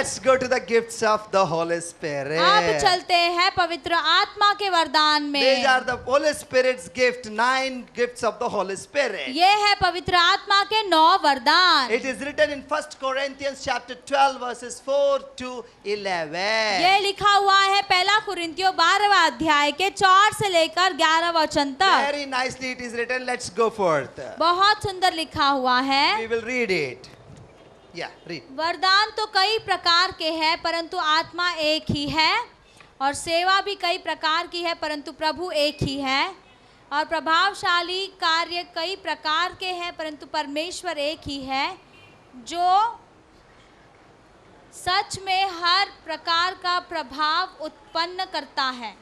let's go to the gifts of the Holy Spirit. अब चलते हैं पवित्र आत्मा के वरदान में। These are the Holy Spirit's gift, 9 gifts of the Holy Spirit. ये है पवित्र आत्मा के 9 वरदान। It is written in 1 Corinthians chapter 12 verses 4 to 11. ये लिखा हुआ है पहला कुरिन्थियों 12वां अध्याय के 4 से लेकर 11 वचन तक। Very nicely it is written. Let's go forth. बहुत सुंदर लिखा हुआ है। We will read it. Yeah, read. वरदान तो कई प्रकार के हैं परंतु आत्मा एक ही है, और सेवा भी कई प्रकार की है परंतु प्रभु एक ही है, और प्रभावशाली कार्य कई प्रकार के हैं परंतु परमेश्वर एक ही है, जो सच में हर प्रकार का प्रभाव उत्पन्न करता है,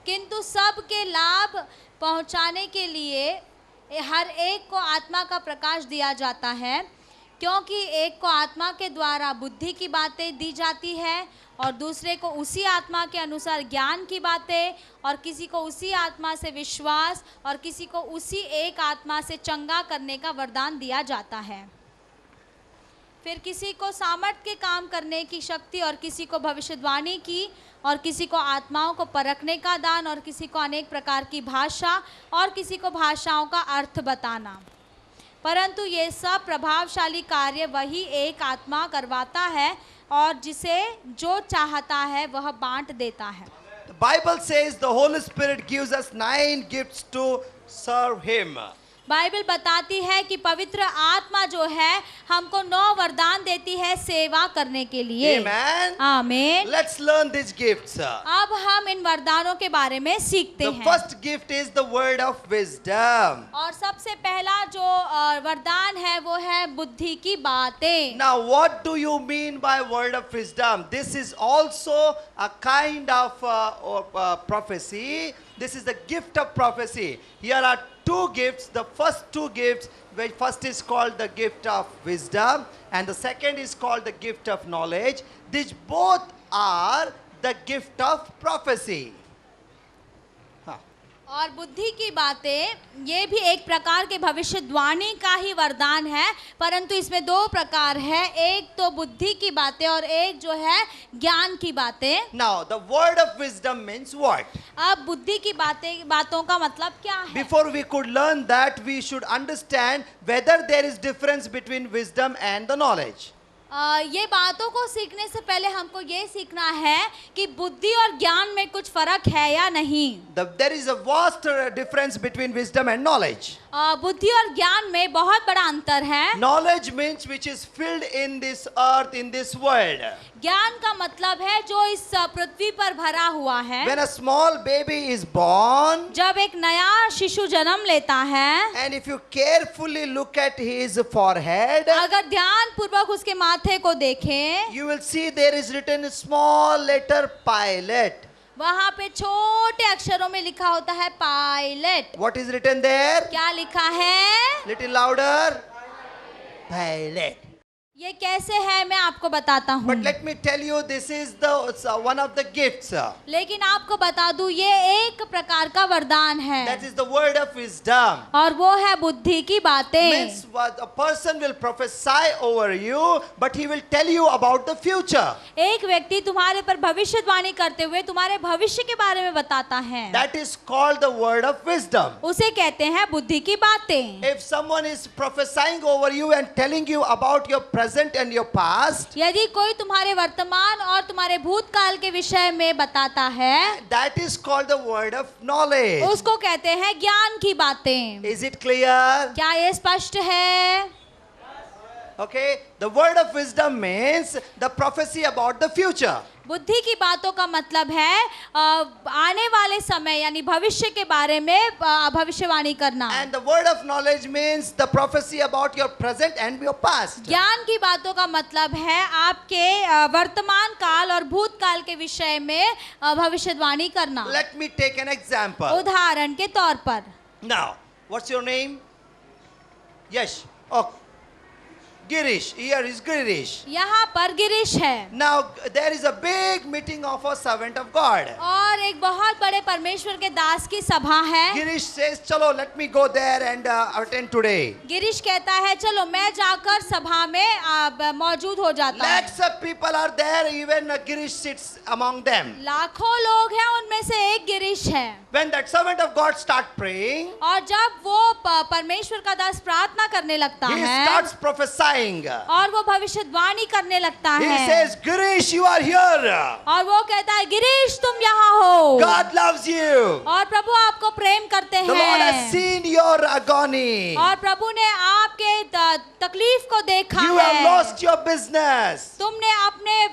किंतु सबके लाभ पहुंचाने के लिए हर एक को आत्मा का प्रकाश दिया जाता है, क्योंकि एक को आत्मा के द्वारा बुद्धि की बातें दी जाती है, और दूसरे को उसी आत्मा के अनुसार ज्ञान की बातें, और किसी को उसी आत्मा से विश्वास, और किसी को उसी एक आत्मा से चंगा करने का वरदान दिया जाता है। फिर किसी को सामर्थ के काम करने की शक्ति, और किसी को भविष्यवाणी की, और किसी को आत्माओं को परखने का दान, और किसी को अनेक प्रकार की भाषा, और किसी को भाषाओं का अर्थ बताना। परंतु ये सब प्रभावशाली कार्य वही एक आत्मा करवाता है, और जिसे जो चाहता है वह बांट देता है। The Bible says the Holy Spirit gives us 9 gifts to serve Him. Bible बताती है कि पवित्र आत्मा जो है हमको 9 वरदान देती है सेवा करने के लिए। Amen. आमीन। Let's learn these gifts. अब हम इन वरदानों के बारे में सीखते The हैं। first gift is the word of wisdom. और सबसे पहला जो वरदान है वो है बुद्धि की बातें। Now, what do you mean by word of wisdom? This is also a kind of prophecy. This is the gift of prophecy. Here are 2 gifts. The first 2 gifts, which first is called the gift of wisdom, and the second is called the gift of knowledge. These both are the gift of prophecy. और बुद्धि की बातें ये भी एक प्रकार के भविष्यवाणी का ही वरदान है, परंतु इसमें 2 प्रकार है, एक तो बुद्धि की बातें और एक जो है ज्ञान की बातें। Now, the word of wisdom means what? अब बुद्धि की बातों का मतलब क्या है? Before we could learn that, we should understand whether there is difference between wisdom and the knowledge. ये बातों को सीखने से पहले हमको ये सीखना है कि बुद्धि और ज्ञान में कुछ फर्क है या नहीं। There is a vast difference between wisdom and knowledge. बुद्धि और ज्ञान में बहुत बड़ा अंतर है। Knowledge means which is filled in this earth, in this world. ज्ञान का मतलब है जो इस पृथ्वी पर भरा हुआ है। When a small baby is born, जब एक नया शिशु जन्म लेता है, and if you carefully look at his forehead, अगर ध्यान पूर्वक उसके माथे को देखें, you will see there is written a small letter pilot. वहाँ पे छोटे अक्षरों में लिखा होता है pilot. What is written there? क्या लिखा है? Little louder. Pilot. ये कैसे है मैं आपको बताता हूँ। But let me tell you, this is the one of the gifts. लेकिन आपको बता दूं ये एक प्रकार का वरदान है, That is the word of wisdom. और वो है बुद्धि की बातें। Means what a person will prophesy over you, but he will tell you about the future. एक व्यक्ति तुम्हारे पर भविष्यवाणी करते हुए तुम्हारे भविष्य के बारे में बताता है, That is called the word of wisdom. उसे कहते हैं बुद्धि की बातें। If someone is prophesying over you and telling you about your present and your past, यदि कोई तुम्हारे वर्तमान और तुम्हारे भूतकाल के विषय में बताता है, that is called the word of knowledge. उसको कहते हैं ज्ञान की बातें। Is it clear? क्या ये स्पष्ट है? Okay, the word of wisdom means the prophecy about the future. बुद्धि की बातों का मतलब है आने वाले समय यानी भविष्य के बारे में भविष्यवाणी करना। And the word of knowledge means the prophecy about your present and your past. ज्ञान की बातों का मतलब है आपके वर्तमान काल और भूतकाल के विषय में भविष्यवाणी करना। Let me take an example. उदाहरण के तौर पर, Now, what's your name? Yes. Oh. Girish. Here is Girish. यहाँ पर गिरीश है Now there is a big meeting of a servant of God. और एक बहुत बड़े परमेश्वर के दास की सभा है। Girish says, "Chalo, let me go there and attend today." Girish कहता है चलो मैं जाकर सभा में मौजूद हो जाता हूँ। Lots of people are there. Even Girish sits among them. लाखों लोग हैं, उनमें से एक गिरीश है। When that servant of God start praying, और जब वो परमेश्वर का दास प्रार्थना करने लगता he है starts prophesying. और वो भविष्यवाणी करने लगता He है says, "Girish, you are here. और वो कहता है गिरीश तुम यहाँ हो God loves you. और प्रभु आपको प्रेम करते The Lord has हैं seen your agony. और प्रभु ने आपके तकलीफ को देखा You have है। lost your business. तुमने अपने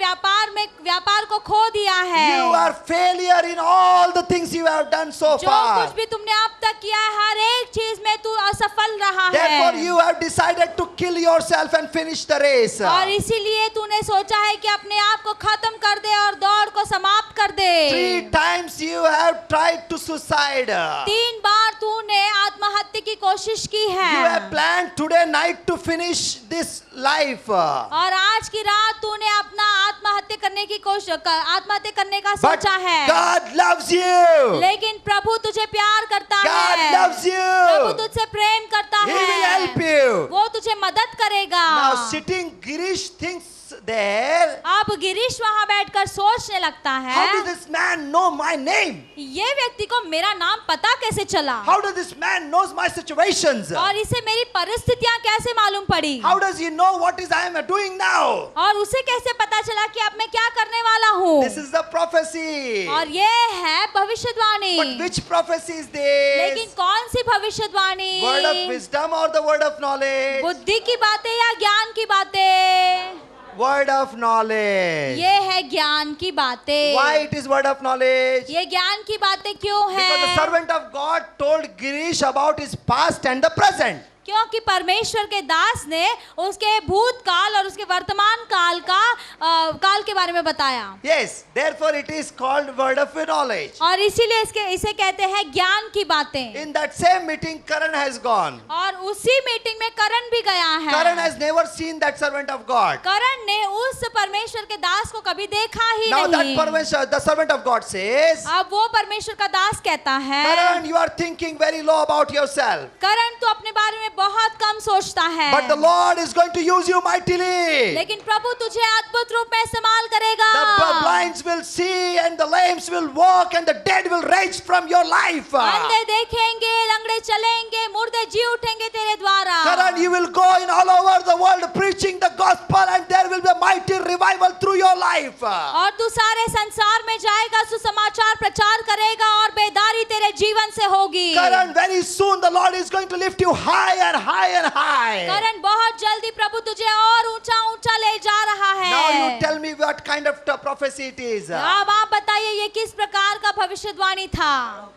व्यापार को खो दिया है। You are failure in all the things you have done so जो far. कुछ भी तुमने अब तक किया है हर एक चीज में तू असफल रहा Therefore, है you have decided to kill yourself and finish the race. और इसीलिए तूने सोचा है कि अपने आप को खत्म कर दे और दौड़ को समाप्त कर दे। 3 times you have tried to suicide. 3 बार तूने आत्महत्या की कोशिश की You है have planned today night to finish this life. और आज की रात तूने अपना आत्महत्या करने का But सोचा है। God loves you. लेकिन प्रभु तुझे प्यार करता God है। loves Prabhu you. तुझसे प्रेम करता He will है। help you. वो तुझे मदद करेगा। Now sitting Girish thinks there, अब गिरीश वहाँ बैठकर सोचने लगता how है does this man know my name? ये व्यक्ति को मेरा नाम पता कैसे चला How does this man knows my situations? और इसे मेरी परिस्थितियाँ कैसे मालूम पड़ी How does he know what is I am doing now? और उसे कैसे पता चला कि अब मैं क्या करने वाला हूँ। This is the prophecy. और ये है भविष्यवाणी। But which prophecy is this? लेकिन कौन सी भविष्यवाणी? Word of wisdom or the word of knowledge? बुद्धि की बातें या ज्ञान की बातें? Word of knowledge. ये है ज्ञान की बातें। Why it is word of knowledge? ये ज्ञान की बातें क्यों Because the है? servant of God told Girish about his past and the present. क्योंकि परमेश्वर के दास ने उसके भूतकाल और उसके वर्तमान काल के बारे में बताया। Yes, therefore it is called word of knowledge. और इसीलिए इसे कहते हैं ज्ञान की बातें। In that same meeting, Karan has gone. और उसी मीटिंग में करण भी गया है। Karan has never seen that servant of God. करण ने उस परमेश्वर के दास को कभी देखा ही Now that नहीं। the servant of God says, अब वो परमेश्वर का दास कहता है Karan, you are thinking very low about yourself. करण तू अपने बारे में बहुत कम सोचता है But the Lord is going to use you mightily. लेकिन प्रभु तुझे अद्भुत रूप में इस्तेमाल करेगा। The blinds will see and the lame will walk and the dead will rise from your life. अंधे देखेंगे, लंगड़े चलेंगे, मुर्दे जी उठेंगे तेरे द्वारा। Karan, you will go in all over the world preaching the gospel and there will be a mighty revival through your life. और तू सारे संसार में जाएगा, सुसमाचार प्रचार करेगा और बेदारी तेरे जीवन से होगी। Karan, very soon the Lord is going to lift you high and high and high. करण बहुत जल्दी प्रभु तुझे और ऊंचा ऊंचा ले जा रहा है। Now you tell me what kind of prophecy it is. अब आप बताइए ये किस प्रकार का भविष्यवाणी था?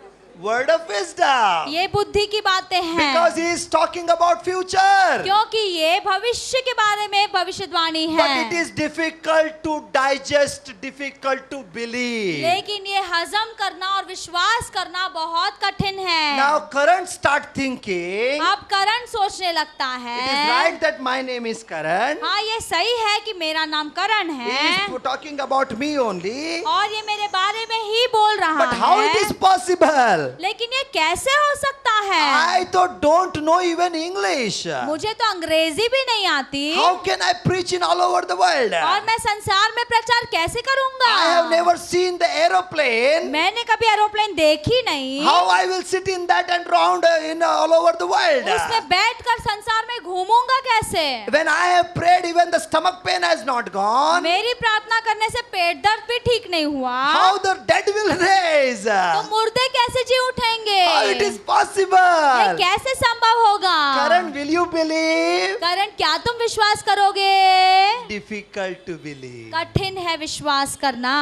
Word of wisdom. ये बुद्धि की बातें हैं। Because he is talking about future. क्योंकि ये भविष्य के बारे में भविष्यवाणी है। But it is difficult to digest, difficult to believe. लेकिन ये हजम करना और विश्वास करना बहुत कठिन है। Now Karan start thinking, अब करण सोचने लगता है it is right that my name is Karan. हाँ ये सही है कि मेरा नाम करण He है is talking about me only. और ये मेरे बारे में ही बोल रहा But how है। it is possible? लेकिन ये कैसे हो सकता है? I don't know even English. मुझे तो अंग्रेजी भी नहीं आती। How can I preach in all over the world? और मैं संसार में प्रचार कैसे करूंगा? I have never seen the aeroplane. मैंने कभी एरोप्लेन देखी नहीं। How I will sit in that and round in all over the world? उसमें बैठकर संसार में घूमूंगा कैसे? When I have prayed, even the stomach pain has not gone. मेरी प्रार्थना करने से पेट दर्द भी ठीक नहीं हुआ। How the dead will raise? तो मुर्दे कैसे जी उठेंगे? How it is ये possible? कैसे संभव होगा? Karan, will you believe? करण क्या तुम विश्वास करोगे? Difficult to believe. कठिन है विश्वास करना।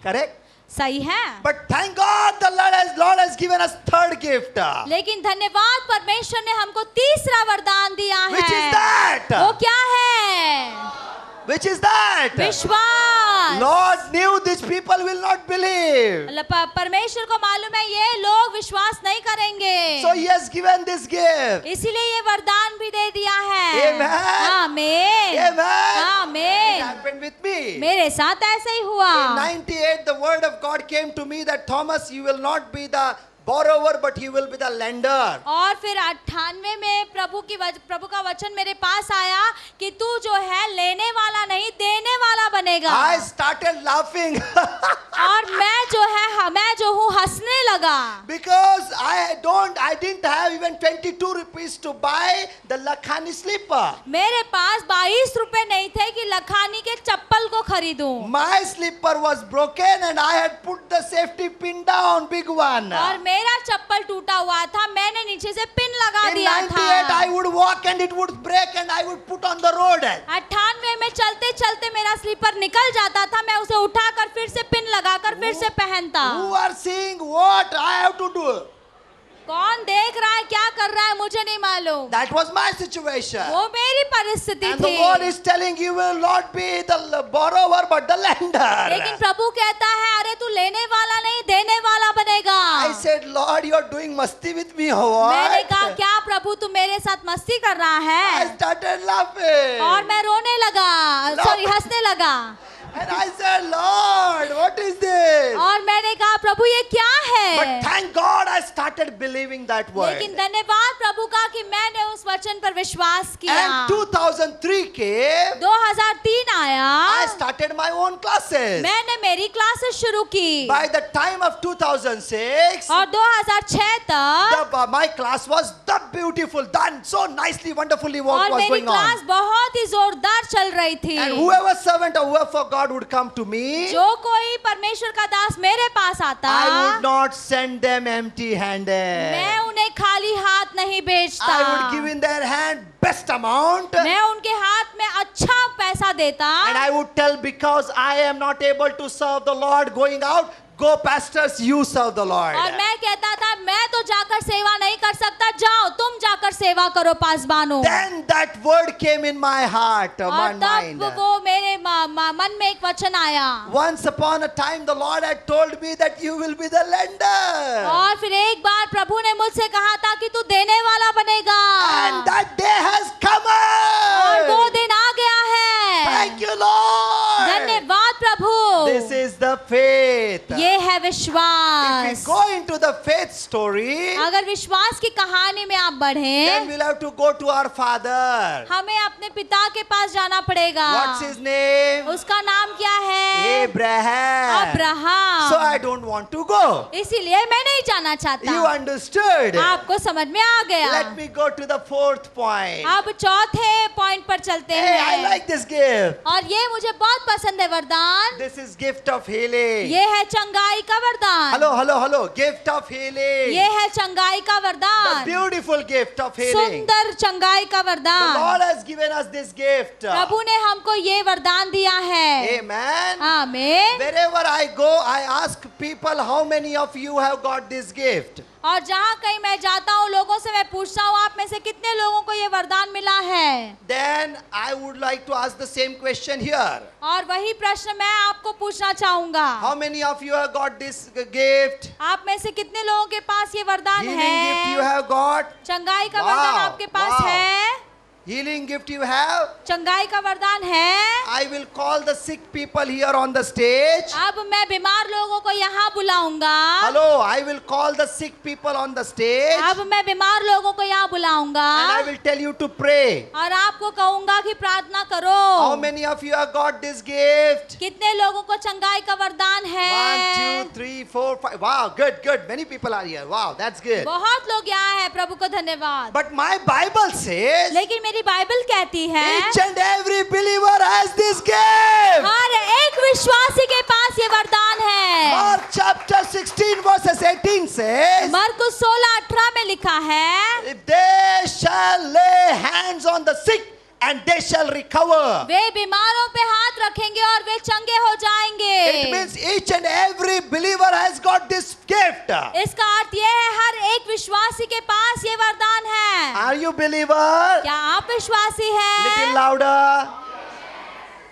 Correct? सही है। But thank God the Lord has given us third gift. लेकिन धन्यवाद परमेश्वर ने हमको तीसरा वरदान दिया है। Which is that? वो क्या है? Which is that? विश्वास। विश्वास। Lord knew these people will not believe. परमेश्वर को मालूम है ये लोग विश्वास नहीं करेंगे, So he has given this gift. इसीलिए ये वरदान भी दे दिया है। Amen. आमीन, Amen. It आमीन। happened with me. मेरे साथ ऐसा ही हुआ। In 98, the word of God came to me that Thomas, you will not be the borrower, but you will be the lender. और फिर 98 में प्रभु का वचन मेरे पास आया कि तू जो है लेने वाला नहीं देने वाला बनेगा। I started laughing और मैं जो हूँ हंसने लगा, because I didn't have even 22 rupees to buy the Lakhani slipper. मेरे पास 22 रुपए नहीं थे कि लखानी के चप्पल को खरीदूं। My slipper was broken and I had put the safety pin down, big one. और मेरा चप्पल टूटा हुआ था, मैंने नीचे से पिन लगा In दिया 98, I था। would walk and it would break and I would put on the road. 98 में चलते चलते मेरा स्लीपर निकल जाता था, मैं उसे उठाकर फिर से पिन लगाकर फिर से पहनता। Who are seeing what I have to do? कौन देख रहा है, क्या कर रहा है, मुझे नहीं मालूम। That was my situation. वो मेरी परिस्थिति And the थी। Lord is telling you will not be the borrower but the lender. लेकिन प्रभु कहता है अरे तू लेने वाला नहीं देने वाला बनेगा। I said, Lord, you are doing masti with me, or मैंने कहा what? क्या प्रभु तू मेरे साथ मस्ती कर रहा I है? started laughing. और मैं रोने लगा, सॉरी हंसने लगा। And I said, Lord, what is this? और मैंने कहा प्रभु ये क्या But है? thank God I started believing that word. लेकिन धन्यवाद प्रभु का कि मैंने उस वचन पर विश्वास किया। And 2003 came, 2003 आया, I started my own classes. मैंने मेरी क्लासेस शुरू की। By the time of 2006, और 2006 तक my class was the beautiful, done so nicely, wonderfully और what was मेरी going क्लास on. बहुत ही जोरदार चल रही थी। And whoever servant or whoever for God would come to me, जो कोई परमेश्वर का दास मेरे पास आता, I would not send them empty-handed. मैं उन्हें खाली हाथ नहीं भेजता। I would give in their hand best amount. मैं उनके हाथ में अच्छा पैसा देता। And I would tell, because I am not able to serve the Lord going out, go pastors, you serve the Lord. और मैं कहता था मैं तो जाकर सेवा नहीं कर सकता, जाओ तुम जाकर सेवा करो पासबानों। Then that word came in my heart, my और mind. तब वो मेरे मन में एक वचन आया। Once upon a time, the Lord had told me that you will be the lender. और फिर एक बार प्रभु ने मुझसे कहा था कि तू देने वाला बनेगा। And that day has come और वो out. दिन आ गया है। Thank you, Lord. धन्यवाद प्रभु। This is the faith. ये है If we विश्वास। go into the faith story, अगर विश्वास की कहानी में आप then बढ़ें, we'll have to go to our father. हमें अपने पिता के पास जाना पड़ेगा। What's his name? उसका नाम क्या है? Abraham. Abraham. So I don't want to go. इसीलिए मैं नहीं जाना चाहता। You understood? आपको समझ में आ गया। Let me go to the fourth point. अब चौथे पॉइंट पर चलते Hey, I हैं। like this gift. और ये मुझे बहुत पसंद है वरदान। This is gift of healing. ये है चंगाई का वरदान। Hello. Gift of healing. ये है चंगाई का The वरदान। beautiful gift of healing. सुंदर चंगाई का The वरदान। Lord has given us this gift. प्रभु ने हमको ये वरदान दिया है। Amen. आमीन। Wherever I go, I ask people, how many of you have got this gift? और जहाँ कहीं मैं जाता हूँ लोगों से मैं पूछता हूँ आप में से कितने लोगों को ये वरदान मिला है। Then I would like to ask the same question here. और वही प्रश्न मैं आपको पूछना चाहूंगा। How many of you have got this gift? आप में से कितने लोगों के पास ये वरदान Healing gift you है? have got? चंगाई का Wow, वरदान आपके पास wow. है? Healing gift you have? चंगाई का वरदान है? I will call the sick people here on the stage. अब मैं बीमार लोगों को यहाँ बुलाऊंगा। Hello, I will call the sick people on the stage. अब मैं बीमार लोगों को यहाँ बुलाऊंगा। And I will tell you to pray. और आपको कहूंगा कि प्रार्थना करो। How many of you have got this gift? कितने लोगों को चंगाई का वरदान है? 1, 2, 3, 4, 5. Wow, good. Many people are here. Wow, that's good. बहुत लोग यहाँ हैं, प्रभु को धन्यवाद। But my Bible says लेकिन मेरी बाइबल कहती है each and every believer has this gift. हर एक विश्वासी के पास ये वरदान है। Mark chapter 16 verses 18 says, मरकुस 16:18 में लिखा है, if they shall lay hands on the sick and they shall recover. वे बीमारों पे हाथ रखेंगे और वे चंगे हो जाएंगे। It means each and every believer has got this gift. इसका अर्थ यह है हर एक विश्वासी के पास ये वरदान है। Are you believer? क्या आप विश्वासी Little हैं? louder.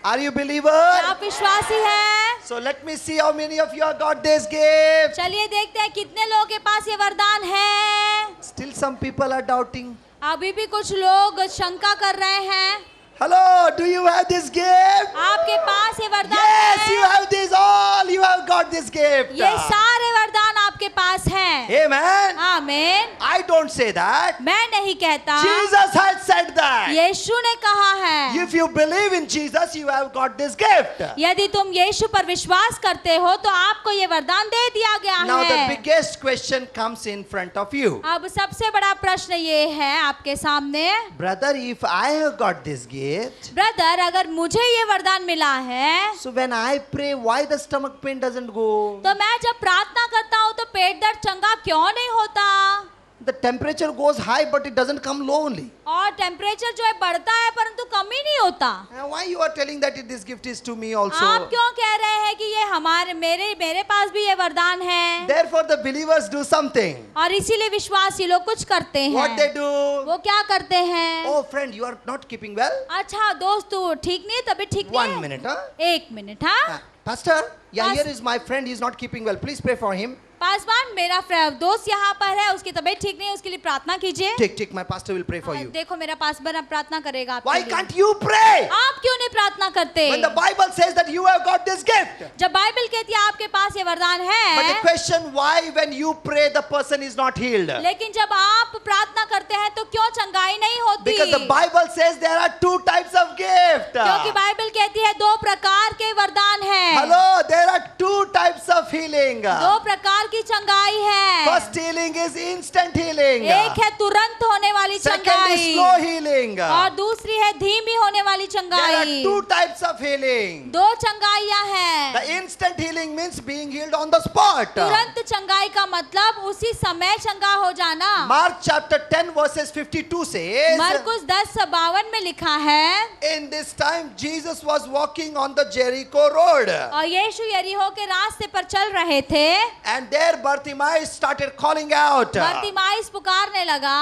Are you believer? आप विश्वासी हैं? So let me see how many of you have got this gift. चलिए देखते हैं कितने लोगों के पास ये वरदान है। Still some people are doubting. अभी भी कुछ लोग शंका कर रहे हैं। Hello, do you have this gift? आपके पास ये वरदान Yes, you है। have this all. You have got this gift. ये सारे वरदान आपके पास हैं। Amen. आमीन। I don't say that. मैं नहीं कहता, Jesus has said that. यीशु ने कहा है। If you believe in Jesus, you have got this gift. यदि तुम यीशु पर विश्वास करते हो तो आपको ये वरदान दे दिया गया Now the है। biggest question comes in front of you. अब सबसे बड़ा प्रश्न ये है आपके सामने, Brother, if I have got this gift, brother अगर मुझे ये वरदान मिला है so when I pray, why the stomach pain doesn't go? तो मैं जब प्रार्थना करता हूँ तो पेट दर्द चंगा क्यों नहीं होता? The temperature goes high, but it doesn't come low only. और टेम्परेचर जो है बढ़ता है परंतु कम ही नहीं होता। Why you are telling that this gift is to me also? आप क्यों कह रहे हैं कि ये हमारे मेरे पास भी ये वरदान है? Therefore the believers do something. और इसीलिए विश्वासी लोग कुछ करते हैं। What they do? वो क्या करते हैं? Oh friend, you are not keeping well? अच्छा दोस्त तू ठीक नहीं, तभी ठीक नहीं 1 है? minute, huh? एक मिनट, हाँ। Pastor, yeah, Pas- here is my friend. He's not keeping well. Please pray for him. Paswan मेरा दोस्त यहाँ पर है, उसकी तबीयत ठीक नहीं है, उसके लिए प्रार्थना कीजिए। Take. My pastor will pray for you. देखो मेरा पासवान अब प्रार्थना करेगा आपके Why लिए। can't you pray? आप क्यों नहीं प्रार्थना करते? When the Bible says that you have got this gift. जब बाइबल कहती है आपके पास ये वरदान But the है, question, why when you pray the person is not healed? लेकिन जब आप प्रार्थना करते हैं तो क्यों चंगाई नहीं होती? Because the Bible says there are 2 types of gift. क्योंकि बाइबल कहती है 2 प्रकार के वरदान हैं। Hello, there are 2 types of healing. 2 प्रकार की चंगाई है। First healing is instant healing. एक है तुरंत होने वाली Second चंगाई is slow healing. और दूसरी है धीमी होने वाली There are चंगाई। 2 types of healing. 2 चंगाइयां हैं। The instant healing means being healed on the spot. तुरंत चंगाई का मतलब उसी समय चंगा हो जाना। Mark chapter 10 verses 52 says, मरकुस 10:52 में लिखा है, in this time Jesus was walking on the Jericho road. और यीशु यरीहो के रास्ते पर चल रहे थे। And there Bartimaeus started calling out. बरतिमाइस पुकारने लगा।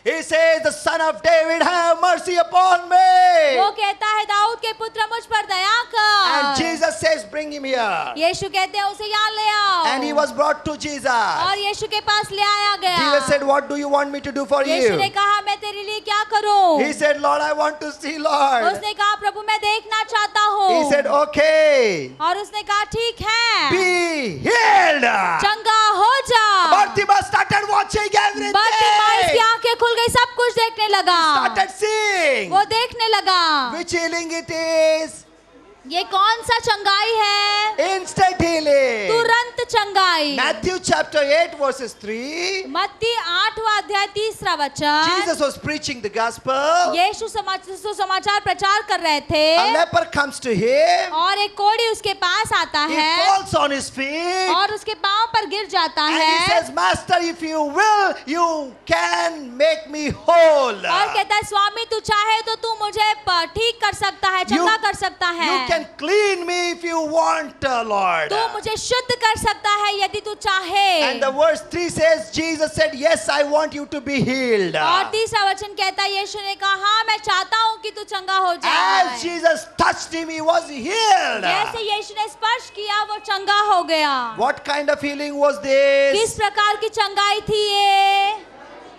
He says, the son of David, have mercy upon वो me. कहता है दाऊद के पुत्र मुझ पर दया कर। And Jesus says, bring him here. यीशु कहते हैं उसे यहाँ ले आओ। And he was brought to Jesus. और यीशु के पास ले आया गया। Jesus said, what do you want me to do for यीशु ने you? कहा मैं तेरे लिए क्या करूं? He said, Lord, I want to see, Lord. उसने कहा प्रभु मैं देखना चाहता हूँ। He said, okay, और उसने कहा ठीक है, be healed. चंगा हो जा। Bartimaeus started watching everything. बरतिमाइस की आंखें खुल गई, सब कुछ देखने लगा। Started seeing. वो देखने लगा। Which healing it is? ये कौन सा चंगाई है? Instant healing. तुरंत चंगाई। Matthew chapter 8 verses 3. मत्ती 8वां अध्याय 3रा वचन। Jesus was preaching the gospel. यीशु समाचार प्रचार कर रहे थे। A leper comes to him. और एक कोढ़ी उसके पास आता He है falls on his feet. और उसके पांव पर गिर जाता And he है says, Master, if you will, you can make me whole. और कहता है स्वामी तू चाहे तो तू मुझे ठीक कर सकता है, चंगा कर सकता है। You can clean me if you want, Lord. तू मुझे शुद्ध कर सकता है यदि तू चाहे। And the verse 3 says, Jesus said, yes, I want you to be healed. और 3रा वचन कहता है यीशु ने कहा हाँ मैं चाहता हूँ कि तू चंगा हो As जाए। Jesus touched him, he was healed. जैसे यीशु ने स्पर्श किया वो चंगा हो गया। What kind of healing was this? किस प्रकार की चंगाई थी ये?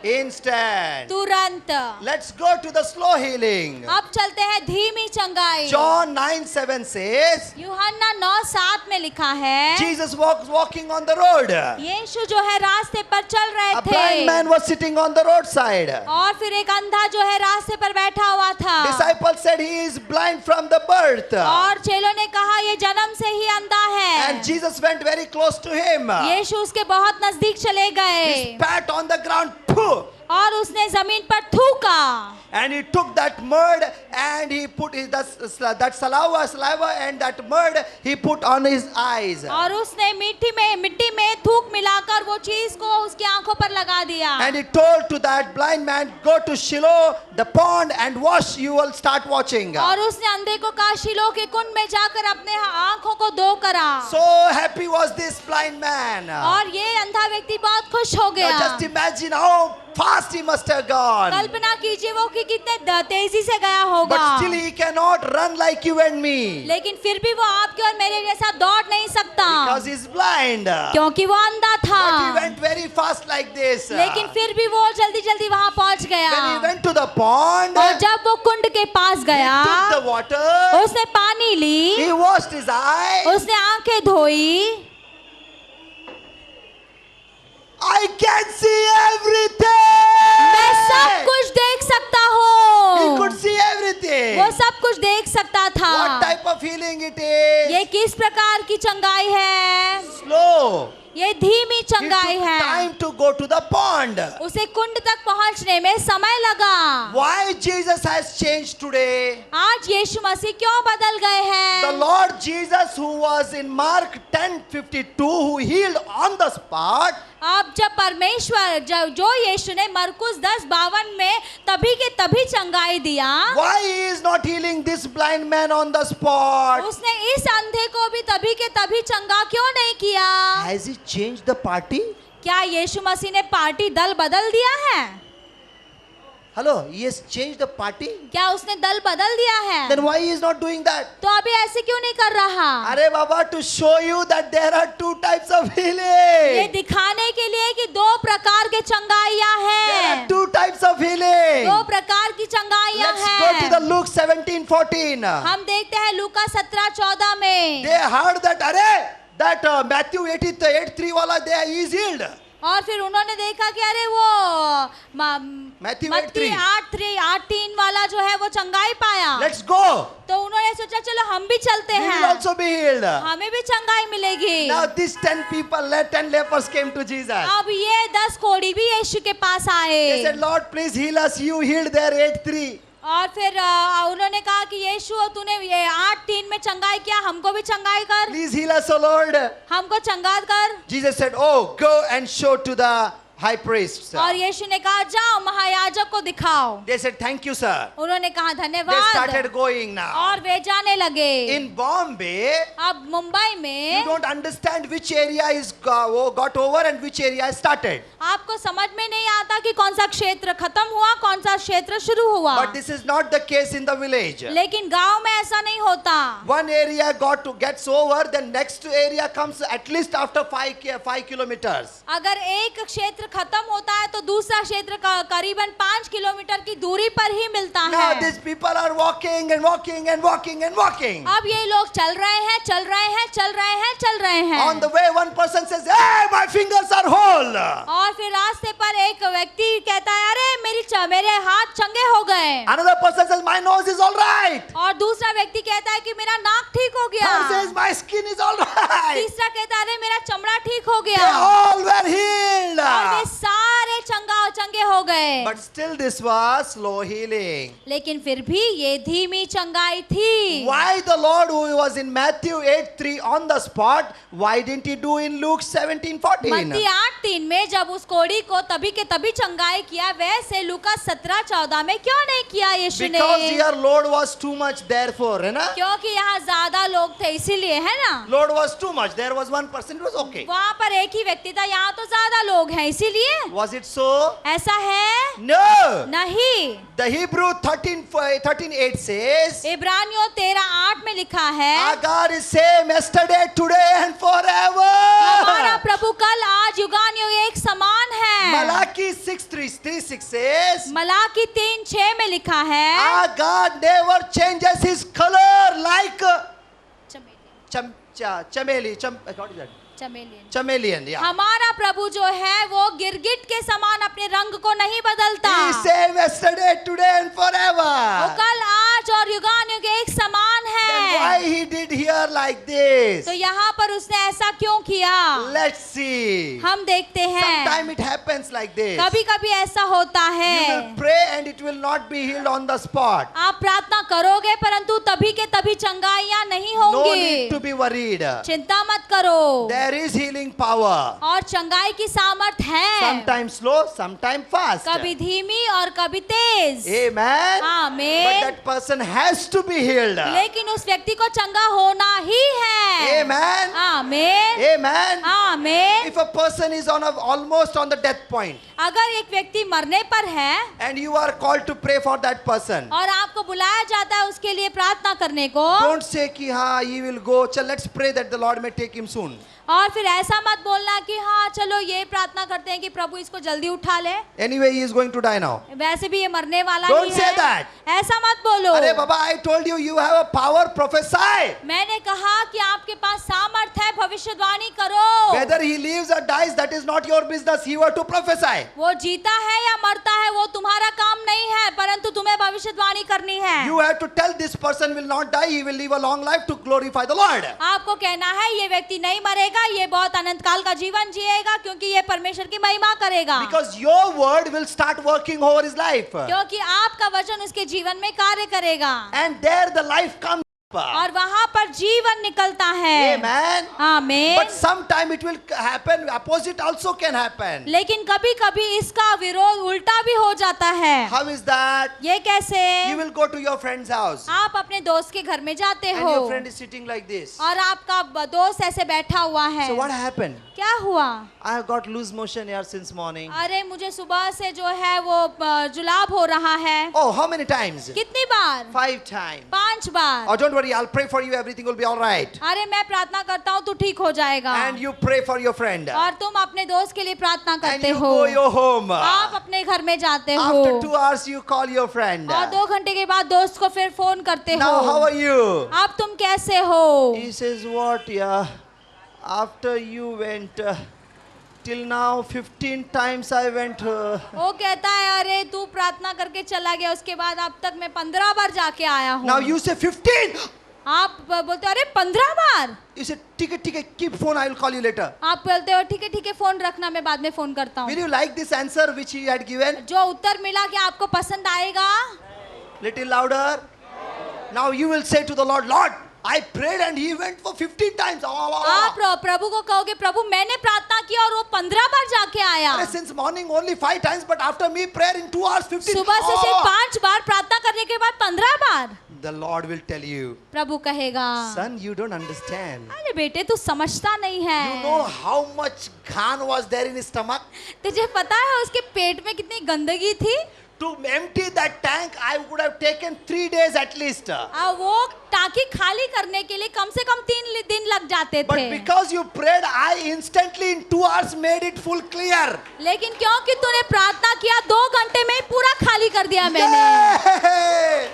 Instant. तुरंत। Let's go to the slow healing. अब चलते हैं धीमी चंगाई। John 9:7 says, यूहन्ना 9:7 में लिखा है Jesus was walking on the road. यीशु जो है रास्ते पर चल रहे A blind man थे was sitting on the roadside. और फिर एक अंधा जो है रास्ते पर बैठा हुआ था। Disciples said he is blind from the birth. और चेलों ने कहा ये जन्म से ही अंधा है। And Jesus went very close to him. यीशु उसके बहुत नजदीक चले He गए spat on the ground. Pooh! और उसने जमीन पर थूका And he took that mud and he put that saliva and that mud he put on his eyes. और उसने मिट्टी में थूक मिलाकर वो चीज को उसकी आंखों पर लगा दिया। And he told to that blind man, go to Shiloh, the pond, and wash. You will start watching. और उसने अंधे को कहा शिलो के कुंड में जाकर अपने आंखों को धो करा। So happy was this blind man. और ये अंधा व्यक्ति बहुत खुश हो Now गया। just imagine how fast he must have gone. कल्पना कीजिए वो कि कितने तेजी से गया होगा, But still he cannot run like you and me. लेकिन फिर भी वो आपके और मेरे जैसा दौड़ नहीं सकता, Because he's blind. But क्योंकि वो अंधा था। he went very fast like this. लेकिन फिर भी वो जल्दी जल्दी वहां पहुंच गया। When he went to the pond, और जब वो कुंड के पास गया, took the water, उसने पानी ली, he washed his eyes. उसने आंखें धोई। I can see everything. मैं सब कुछ देख सकता He हूँ। could see everything. वो सब कुछ देख सकता था। What type of healing it is? ये किस प्रकार की चंगाई है? Slow. ये धीमी He took चंगाई है। time to go to the pond. उसे कुंड तक पहुंचने में समय लगा। Why Jesus has changed today? आज यीशु मसीह क्यों बदल गए The हैं? Lord Jesus, who was in Mark 10:52, who healed on the spot, अब जब परमेश्वर जो यीशु ने मरकुस 10:52 में तभी के तभी चंगाई दिया, why he is not healing this blind man on the spot? उसने इस अंधे को भी तभी के तभी चंगा क्यों नहीं किया? Has he changed the party? क्या यीशु मसीह ने पार्टी दल बदल दिया है? Hello, he has changed the party? क्या उसने दल बदल दिया है? Then why he is not doing that? तो अभी ऐसे क्यों नहीं कर रहा? अरे बाबा, to show you that there are two types of ये healing. दिखाने के लिए कि दो प्रकार के चंगाइयां There are हैं, two types of healing. दो प्रकार की चंगाइयां Let's go to the हैं। Luke 17:14. हम देखते हैं लूका 17:14 में, They heard that Matthew 8:3 वाला he is healed. और फिर उन्होंने देखा कि अरे वो Matthew मत्ती 8:3. 8:3 वाला जो है वो चंगाई पाया। Let's go. तो उन्होंने सोचा चलो हम भी चलते We will हैं, also be healed. हमें भी चंगाई मिलेगी। Now these 10 people, 10 lepers came to Jesus. अब ये 10 कोढ़ी भी यीशु के पास They said, आए, Lord, please heal us. You healed their 8:3. और फिर उन्होंने कहा कि यीशु तूने ये 8:3 में चंगाई किया, हमको भी चंगाई कर, Please heal us, O Lord. हमको चंगा कर। Jesus said, oh, go and show to the high priest. और यीशु ने कहा जाओ महायाजक को दिखाओ। They said, thank you, sir. उन्होंने कहा They धन्यवाद, started going now. और वे जाने लगे। In Bombay, अब मुंबई you में don't understand which area is got over and which area started. आपको समझ में नहीं आता कि कौन सा क्षेत्र खत्म हुआ, कौन सा क्षेत्र शुरू हुआ, But this is not the case in the village. लेकिन गांव में ऐसा नहीं होता। One area gets over, then next area comes at least after 5 kilometers. अगर एक क्षेत्र खत्म होता है तो दूसरा क्षेत्र करीबन 5 किलोमीटर की दूरी पर ही मिलता Now है। these people are walking and walking and walking and walking. अब ये लोग चल रहे हैं, चल रहे हैं, चल रहे हैं, चल रहे हैं। On the way, one person says, "Hey, my fingers are whole." और फिर रास्ते पर एक व्यक्ति कहता है अरे मेरे हाथ चंगे हो गए। Another person says, "My nose is all right." और दूसरा व्यक्ति कहता है कि मेरा नाक ठीक हो गया। Third says, "My skin is all right." तीसरा कहता है अरे मेरा चमड़ा ठीक हो They गया। all were healed. और वे सारे चंगे हो गए। But still, this was slow healing. लेकिन फिर भी ये धीमी चंगाई थी। Why the Lord, who was in Matthew 8:3 on the spot, why didn't he do in Luke 17:14? मत्ती 8:3 में जब उस कोढ़ी को तभी के तभी चंगाई किया, वैसे लूका 17:14 में क्यों नहीं किया यीशु ने? Because your Lord was too much, therefore, है ना? क्योंकि यहाँ ज्यादा लोग थे इसीलिए, है ना? Lord was too much. There was one person, it was okay. वहाँ पर एक ही व्यक्ति था, यहाँ तो ज्यादा लोग हैं इसीलिए। Was it so? ऐसा है? No. नहीं। The Hebrew 13:8 says, इब्रानियों 13:8 में लिखा है, our God is same yesterday, today and हमारा forever. प्रभु कल आज युगानुयुग एक समान है। Malachi 6:3-6 says, मलाकी 3:6 में लिखा है, our God never changes his color like what is that? Chameleon, yeah. हमारा प्रभु जो है वो गिरगिट के समान अपने रंग को नहीं बदलता। He is same yesterday, today and वो forever. कल आज और युगानुयुग एक समान Then why है। he did here like this? तो यहाँ पर उसने ऐसा क्यों किया? Let's see. हम देखते हैं। Sometime it happens like this. कभी कभी ऐसा होता You है, will pray and it will not be healed on the spot. आप प्रार्थना करोगे परंतु तभी के तभी चंगाइयाँ नहीं No need to होंगी। be worried. चिंता मत करो, There is healing power. और चंगाई की सामर्थ है, Sometimes slow, sometimes fast. कभी धीमी और कभी तेज। Amen. But आमीन। that person has to be healed. लेकिन उस व्यक्ति को चंगा होना ही है। Amen. आमीन। Amen. आमीन। If a person is almost on the death point अगर एक व्यक्ति मरने पर है and you are called to pray for that person, और आपको बुलाया जाता है उसके लिए प्रार्थना करने को, don't say कि हाँ he will go. चल let's pray that the Lord may take him soon. और फिर ऐसा मत बोलना कि हाँ चलो ये प्रार्थना करते हैं कि प्रभु इसको जल्दी उठा ले, Anyway, he is going to die now. वैसे भी ये मरने वाला Don't ही say है। that. ऐसा मत बोलो। अरे बाबा, I told you, you have a power, prophesy. मैंने कहा कि आपके पास सामर्थ है, भविष्यवाणी करो। Whether he lives or dies, that is not your business. You are to prophesy. वो जीता है या मरता है वो तुम्हारा काम नहीं है, परंतु तुम्हें भविष्यवाणी करनी है। You have to tell this person will not die. He will live a long life to glorify the Lord. आपको कहना है ये व्यक्ति नहीं मरेगा, ये बहुत अनंत काल का जीवन जिएगा क्योंकि ये परमेश्वर की महिमा करेगा। Because your word will start working over his life. क्योंकि आपका वचन उसके जीवन में कार्य करेगा And there the life comes. और वहां पर जीवन निकलता है। Amen. आमीन। But sometime it will happen. Opposite also can happen. लेकिन कभी कभी इसका विरोध उल्टा भी हो जाता है। How is that? ये कैसे? You will go to your friend's house. आप अपने दोस्त के घर में जाते And हो your friend is sitting like this. और आपका दोस्त ऐसे बैठा हुआ है। So what happened? क्या हुआ? I have got loose motion here since morning. अरे मुझे सुबह से जो है वो जुलाब हो रहा है। Oh, how many times? कितनी बार? 5 times. 5 bar. Oh, don't worry, I'll pray for you. Everything will be all right. अरे मैं प्रार्थना करता हूँ तू ठीक हो जाएगा। And you pray for your friend. और तुम अपने दोस्त के लिए प्रार्थना And करते you हो। go your home. आप अपने घर में जाते हो। After 2 hours, you call your friend. और 2 घंटे के बाद दोस्त को फिर फोन करते हो। Now, how are you? अब तुम कैसे हो? He says, what? Yeah. After you went, till now 15 times I went. वो कहता है अरे तू प्रार्थना करके चला गया, उसके बाद अब तक मैं 15 बार जाके आया हूँ। Now you say 15. आप बोलते हो अरे 15 बार? You say, ठीक है, keep phone. I will call you later. आप बोलते हो ठीक है फोन रखना, मैं बाद में फोन करता Will हूँ। you like this answer which he had given? जो उत्तर मिला क्या आपको पसंद आएगा? Little louder. Now you will say to the Lord, Lord, I prayed and he went for 15 times. आप प्रभु को कहोगे प्रभु मैंने प्रार्थना की और वो 15 बार जाके आया। अरे since morning only 5 times, but after me prayer in 2 hours 15. सुबह से सिर्फ 5 बार प्रार्थना करने के बाद 15 बार। The Lord will tell you, प्रभु कहेगा son, you don't understand. अरे बेटे तू समझता नहीं है। You know how much ghan was there in his stomach? तुझे पता है उसके पेट में कितनी गंदगी थी? To empty that tank, I would have taken 3 days at least. वो टाकी खाली करने के लिए कम से कम 3 दिन लग जाते But थे। because you prayed, I instantly in 2 hours made it full clear. लेकिन क्योंकि तूने प्रार्थना किया 2 घंटे में ही पूरा खाली कर दिया मैंने। Yay!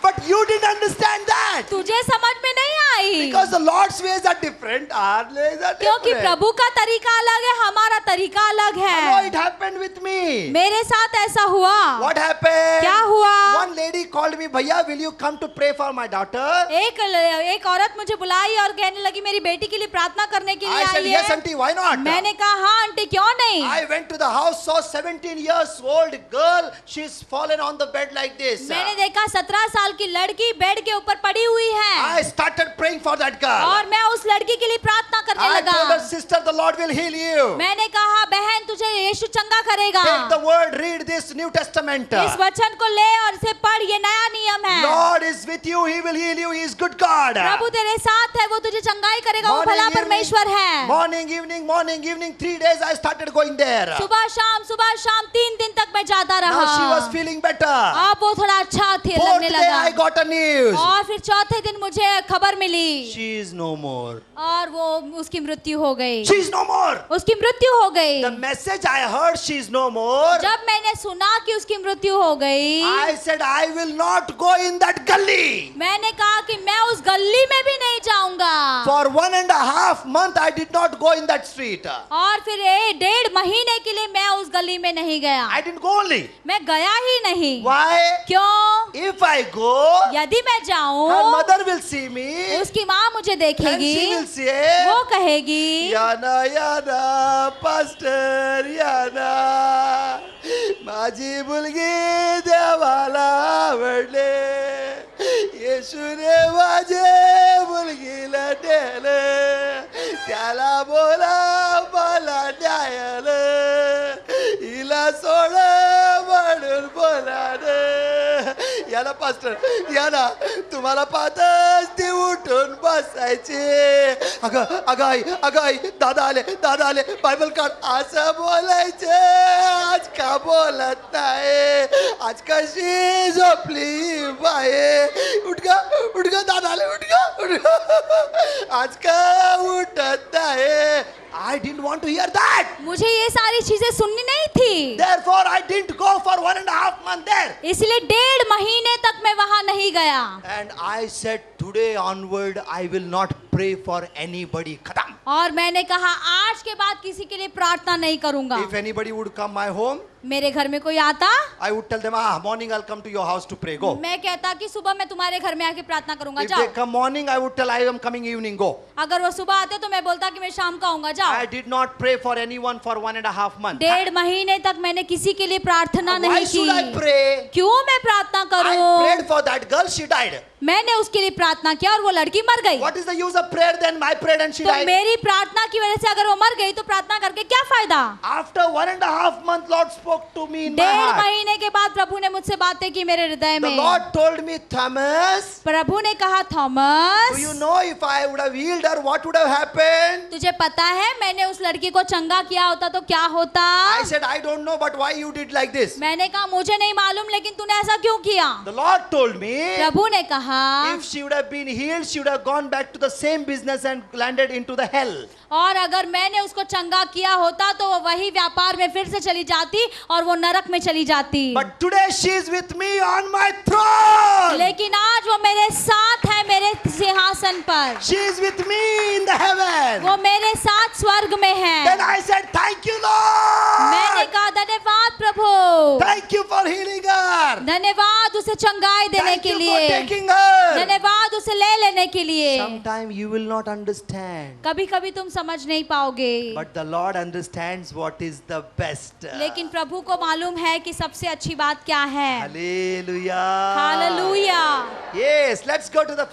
But you didn't understand that. तुझे समझ में नहीं आई Because the Lord's ways are different, our ways are क्योंकि different. प्रभु का तरीका अलग है, हमारा तरीका अलग Hello, है। it happened with me. मेरे साथ ऐसा हुआ। What happened? क्या हुआ? One lady called me, Bhaiya, will you come to pray for my daughter? एक औरत मुझे बुलाई और कहने लगी मेरी बेटी के लिए प्रार्थना करने के लिए I said, आई yes, है। auntie, why not? मैंने कहा हाँ आंटी क्यों नहीं? I went to the house, saw 17 years old girl. She's fallen on the bed like this. मैंने देखा 17 साल की लड़की बेड के ऊपर पड़ी हुई है I started praying for that girl. और मैं उस लड़की के लिए प्रार्थना करने I told her, लगा। sister, the Lord will heal you. मैंने कहा बहन तुझे यीशु चंगा करेगा। Take the word, read this New Testament. इस वचन को ले और इसे पढ़, ये नया नियम है। Lord is with you, He will heal you, He is good God. प्रभु तेरे साथ है, वो तुझे चंगाई करेगा, वो भला परमेश्वर है। morning, evening, 3 days I started going there. सुबह शाम 3 दिन तक मैं जाता रहा। Now she was feeling better. अब वो थोड़ा अच्छा थे Fourth लगने day I लगा got a news. और फिर चौथे दिन मुझे खबर मिली She is no more. और वो उसकी मृत्यु हो गई। She is no more. उसकी मृत्यु हो गई। The message I heard, she is no more. जब मैंने सुना कि उसकी मृत्यु हो गई, I said I will not go in that gully. मैंने कहा कि मैं उस गली में भी नहीं जाऊंगा। For 1.5 months I did not go in that street. और फिर 1.5 महीने के लिए मैं उस गली में नहीं गया। I didn't go only. मैं गया ही नहीं। Why? क्यों? If I go, यदि मैं her जाऊं, mother will see me उसकी माँ मुझे and she देखेगी, will say, वो कहेगी Yana, pastor, Yana, माझी मुलगी देवाला आवडले, येशूने माझे मुलगीला नेलं, त्याला बोला मला न्यायाला, हिला सोड म्हणून बोलानं, या ना पास्टर, या ना. तुम्हाला पाहताच ते उठून बसायचे. अगं आई, दादा आले, बायबल काढ, असं बोलायचे. आज का बोलत नाही, आज कशी झोपली बाये. उठ ग दादा आले, उठ ग, आज का उठत नाही. I didn't want to hear that. मुझे ये सारी चीजें सुननी नहीं थी, Therefore, I didn't go for 1.5 months there. इसलिए 1.5 महीने तक मैं वहां नहीं गया. And I said, today onward, I will not pray for anybody. Khatam. और मैंने कहा आज के बाद किसी के लिए प्रार्थना नहीं करूंगा. If anybody would come my home, मेरे घर में कोई आता, I would tell them, morning I'll come to your house to pray. Go. मैं कहता कि सुबह मैं तुम्हारे घर में आके प्रार्थना करूंगा, If they जाओ. come morning, I would tell, I am coming evening. Go. अगर वो सुबह आते तो मैं बोलता कि मैं शाम को आऊंगा, जाओ. I did not pray for anyone for 1.5 months. 1.5 महीने तक मैंने किसी के लिए प्रार्थना Why नहीं should I की. pray? क्यों मैं प्रार्थना I करूं? prayed for that girl, she died. मैंने उसके लिए प्रार्थना किया और वो लड़की मर गई. What is the use of prayer then? I prayed and she तो died. मेरी प्रार्थना की वजह से अगर वो मर गई तो प्रार्थना करके क्या फायदा? After 1.5 months, Lord spoke to me in my 1.5 heart. महीने के बाद प्रभु ने मुझसे बातें की मेरे हृदय The में. Lord told me, Thomas, प्रभु ने कहा, Thomas, do you know if I would have healed her, what would have happened? तुझे पता है मैंने उस लड़की को चंगा किया होता तो क्या होता? I said, I don't know, but why you did like this? मैंने कहा मुझे नहीं मालूम, लेकिन तूने ऐसा क्यों किया? The Lord told me, प्रभु ने कहा, if she would have been healed, she would have gone back to the same business and landed into the hell. और अगर मैंने उसको चंगा किया होता तो वो वही व्यापार में फिर से चली जाती और वो नरक में चली जाती. But today she is with me on my throne. लेकिन आज वो मेरे साथ है, मेरे सिंहासन पर. She is with me in the heaven. वो मेरे साथ स्वर्ग में Then है. I said, thank you, Lord. मैंने कहा धन्यवाद प्रभु, Thank you for healing her. धन्यवाद उसे चंगाई देने Thank के you for लिए, taking her. धन्यवाद उसे ले लेने के लिए. Sometime you will not understand. कभी कभी तुम समझ नहीं पाओगे, But the Lord understands what is the best. लेकिन प्रभु को मालूम है कि सबसे अच्छी बात क्या है. Hallelujah. Hallelujah. Yes, let's go to the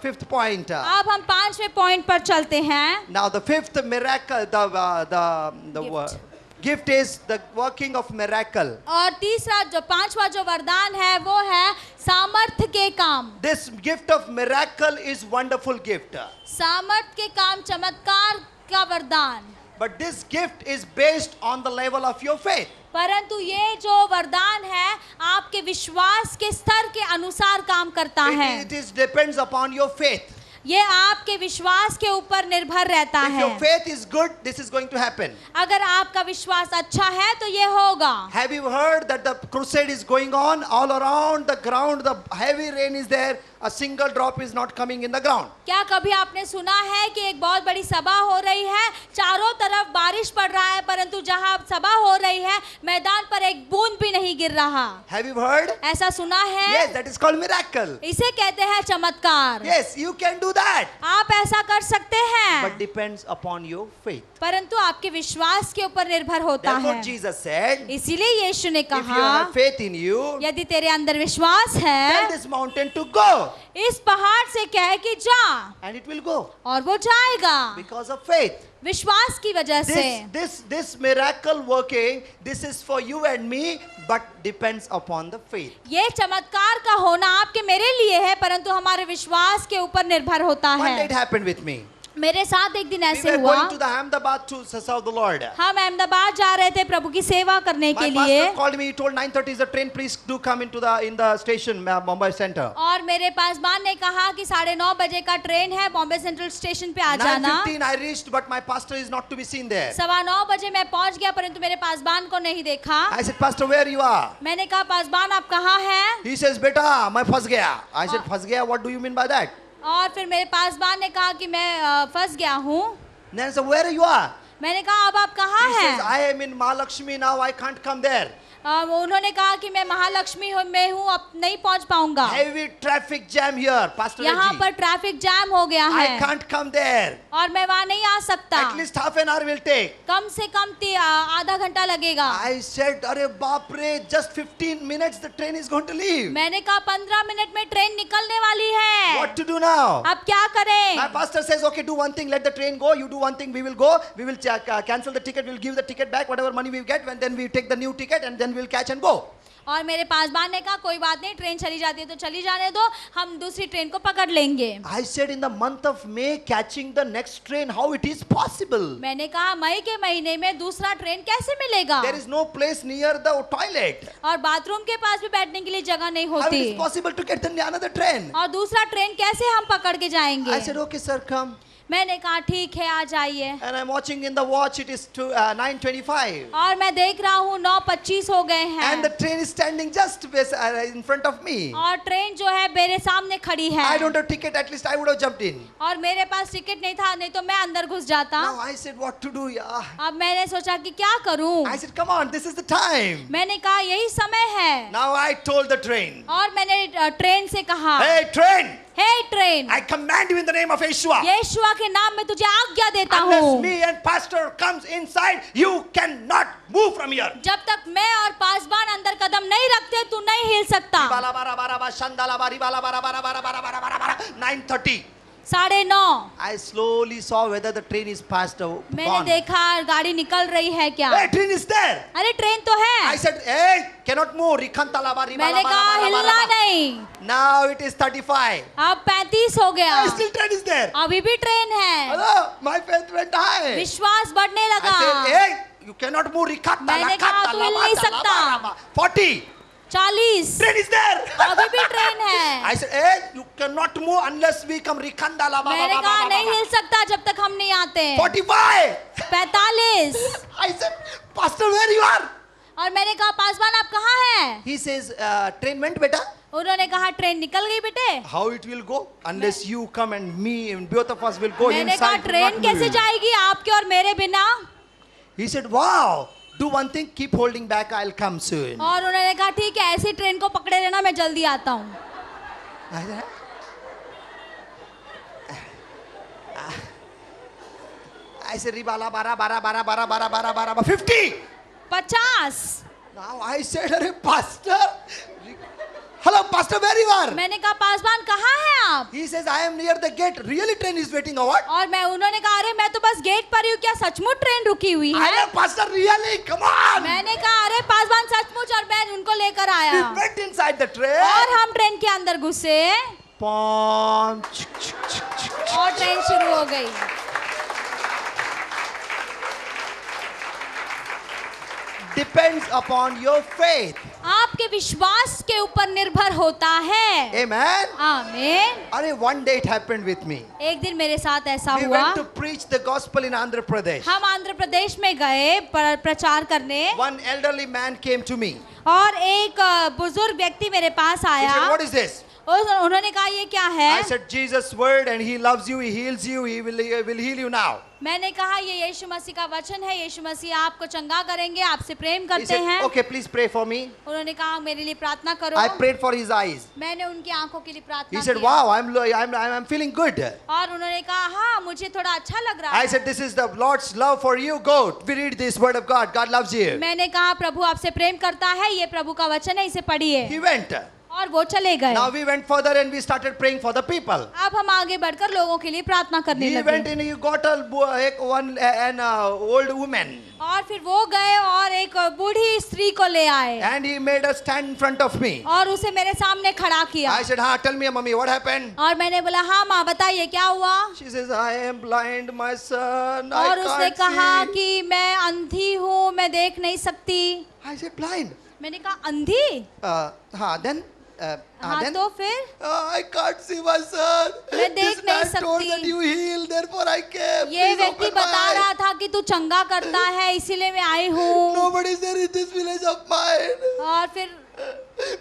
fifth point. अब हम 5वें पॉइंट पर चलते हैं. Now the fifth miracle, the gift is the working of miracle. और तीसरा जो 5वां जो वरदान है वो है सामर्थ्य के काम. This gift of miracle is wonderful gift. सामर्थ्य के काम, चमत्कार का वरदान. But this gift is based on the level of your faith. परंतु ये जो वरदान है आपके विश्वास के स्तर के अनुसार काम करता है. It is depends upon your faith. ये आपके विश्वास के ऊपर निर्भर रहता If है. your faith is good, this is going to happen. अगर आपका विश्वास अच्छा है तो ये होगा. Have you heard that the crusade is going on all around the ground? The heavy rain is there. A single drop is not coming in the ground. क्या कभी आपने सुना है कि एक बहुत बड़ी सभा हो रही है, चारों तरफ बारिश पड़ रहा है, परंतु जहां सभा हो रही है मैदान पर एक बूंद भी नहीं गिर रहा? Have you heard? ऐसा सुना है? Yes, that is called miracle. इसे कहते हैं चमत्कार. Yes, you can do that. आप ऐसा कर सकते हैं, But depends upon your faith. परंतु आपके विश्वास के ऊपर निर्भर होता Therefore, है. Jesus said, इसीलिए यीशु ने if you कहा, have faith in you, यदि तेरे अंदर विश्वास tell है, this mountain to go, इस पहाड़ से कह कि जा, and it will go और वो जाएगा. because of faith. विश्वास की वजह से. This miracle working, this is for you and me, but depends upon the faith. ये चमत्कार का होना आपके मेरे लिए है, परंतु हमारे विश्वास के ऊपर निर्भर होता One day है. it happened with me. मेरे साथ एक दिन We ऐसे were हुआ, going to the Ahmedabad to serve the Lord. हम अहमदाबाद जा रहे थे प्रभु की सेवा करने My के लिए. pastor called me. He told 9:30 is the train. Please do come into the station, Mumbai Center. और मेरे पासवान ने कहा कि 9:30 बजे का ट्रेन है, बॉम्बे सेंट्रल स्टेशन पे आ जाना. 9:15 I reached, but my pastor is not to be seen there. 9:15 बजे मैं पहुंच गया, परंतु मेरे पासवान को नहीं देखा. I said, Pastor, where you are? मैंने कहा पासवान आप कहाँ हैं? He says, Beta, मैं फंस गया. I said, फंस गया? What do you mean by that? और फिर मेरे पासवान ने कहा कि मैं फंस गया हूँ. Then I said, where you are? मैंने कहा अब आप कहाँ He says, हैं? I am in Mahalakshmi now. I can't come there. उन्होंने कहा कि मैं महालक्ष्मी में हूँ, अब नहीं पहुँच पाऊंगा. Heavy traffic jam here, Pastor यहाँ Reggie. पर ट्रैफिक जैम हो गया I है can't come there. और मैं वहाँ नहीं आ सकता. At least half an hour will take. कम से कम आधा घंटा लगेगा. I said, अरे बाप रे, just 15 minutes the train is going to leave. मैंने कहा 15 मिनट में ट्रेन निकलने वाली है. What to do now? अब क्या करें? My pastor says, okay, do one thing, let the train go. You do one thing, we will go. We will cancel the ticket, we'll give the ticket back, whatever money we get, and then we take the new ticket and then we'll catch and go. और मेरे पासवान ने कहा कोई बात नहीं, train चली जाती है तो चली जाने दो, हम दूसरी ट्रेन को पकड़ लेंगे। I said, in the month of May, catching the next train, how it is possible? मैंने कहा मई के महीने में दूसरा ट्रेन कैसे मिलेगा? There is no place near the toilet. और बाथरूम के पास भी बैठने के लिए जगह नहीं How it होती, is possible to get another train? और दूसरा ट्रेन कैसे हम पकड़ के जाएंगे? I said, okay, sir, come. मैंने कहा ठीक है, आ जाइए। And I'm watching in the watch, it is 9:25. और मैं देख रहा हूँ 9:25 हो गए हैं, And the train is standing just in front of me. और ट्रेन जो है मेरे सामने खड़ी है। I don't have ticket, at least I would have jumped in. और मेरे पास टिकट नहीं था, नहीं तो मैं अंदर घुस जाता। Now I said, what to do? Yeah. अब मैंने सोचा कि क्या करूं। I said, come on, this is the time. मैंने कहा यही समय है। Now I told the train, और मैंने ट्रेन से कहा, hey train, hey train, I command you in the name of Yeshua. Yeshua के नाम में तुझे आज्ञा देता Unless हूँ, me and pastor comes inside, you cannot move from here. जब तक मैं और पासवान अंदर कदम नहीं रखते तू नहीं हिल सकता। 9:30. 9:30 I slowly saw whether the train is past or मैंने gone. देखा गाड़ी निकल रही है क्या। Hey, train is there. अरे ट्रेन तो I है। said, hey, cannot move. Rikantalaba, मैंने कहा हिलना नहीं। Now it is 35. अब 35 हो गया, Still train is there. अभी भी ट्रेन है। Hello, my faith went high. विश्वास बढ़ने I लगा। said, hey, you cannot move. मैंने कहा, तू हिल नहीं सकता। 40. 40 Train is there. अभी भी ट्रेन है। I said, hey, you cannot move unless we come. Rikandala. मैंने कहा नहीं हिल सकता जब तक हम नहीं आते। 45. 45 I said, pastor, where you are? और मैंने कहा पासवान आप कहाँ हैं? He says, train went, beta. उन्होंने कहा ट्रेन निकल गई बेटे। How it will go? Unless you come and me and both of us will go मैंने कहा inside. ट्रेन कैसे जाएगी आपके और मेरे बिना? He said, wow. Do one thing, keep holding back. I'll come soon. और उन्होंने कहा ठीक है, ऐसी ट्रेन को पकड़े रहना, मैं जल्दी आता हूँ। I said, Ribala, bara, 50. 50 Now I said, Arey, pastor. Hello, pastor, where you are? मैंने कहा पासवान कहाँ हैं आप? He says, I am near the gate. Really, train is waiting or what? और उन्होंने कहा अरे मैं तो बस गेट पर ही हूँ, क्या सचमुच ट्रेन रुकी हुई है? Arey, pastor, really? Come on. मैंने कहा अरे पासवान सचमुच, और मैं उनको लेकर We आया went inside the train. और हम ट्रेन के अंदर घुसे Pom. और ट्रेन शुरू हो गई। Depends upon your faith. आपके विश्वास के ऊपर निर्भर होता है। Amen. आमीन। Arey, one day it happened with me. एक दिन मेरे साथ ऐसा We हुआ, went to preach the gospel in Andhra Pradesh. हम आंध्र प्रदेश में गए प्रचार करने, One elderly man came to me. और एक बुजुर्ग व्यक्ति मेरे पास He आया said, what is this? और उन्होंने कहा ये क्या I है? said, Jesus' word, and he loves you, he heals you, he will heal you now. मैंने कहा ये यीशु मसीह का वचन है, यीशु मसीह आपको चंगा करेंगे, आपसे प्रेम He करते said, हैं। okay, please pray for me. उन्होंने कहा मेरे लिए प्रार्थना करो। I prayed for his eyes. मैंने उनकी आंखों के लिए He प्रार्थना said, की। wow, I'm feeling good. और उन्होंने कहा हाँ मुझे थोड़ा अच्छा लग रहा I है। said, this is the Lord's love for you. Go, we read this word of God. God loves you. मैंने कहा प्रभु आपसे प्रेम करता है, ये प्रभु का वचन है, इसे पढ़िए। He went. और वो चले गए। Now we went further and we started praying for the people. अब हम आगे बढ़कर लोगों के लिए प्रार्थना करने He went लगे। and he got an old woman. और फिर वो गए और एक बूढ़ी स्त्री को ले आए And he made her stand in front of me. और उसे मेरे सामने खड़ा किया। I said, tell me, mommy, what happened? और मैंने बोला हाँ माँ बताइए क्या हुआ? She says, I am blind, my son. और उसने I कहा can't see. कि मैं अंधी हूँ, मैं देख नहीं सकती। I said, blind. मैंने कहा अंधी? Then? हाँ then? तो फिर I can't see my son. मैं देख This नहीं man told सकती। that you heal, therefore I came. ये Please व्यक्ति open my बता eyes. रहा था कि तू चंगा करता है इसीलिए मैं आई हूँ। Nobody is there in this village of mine. और फिर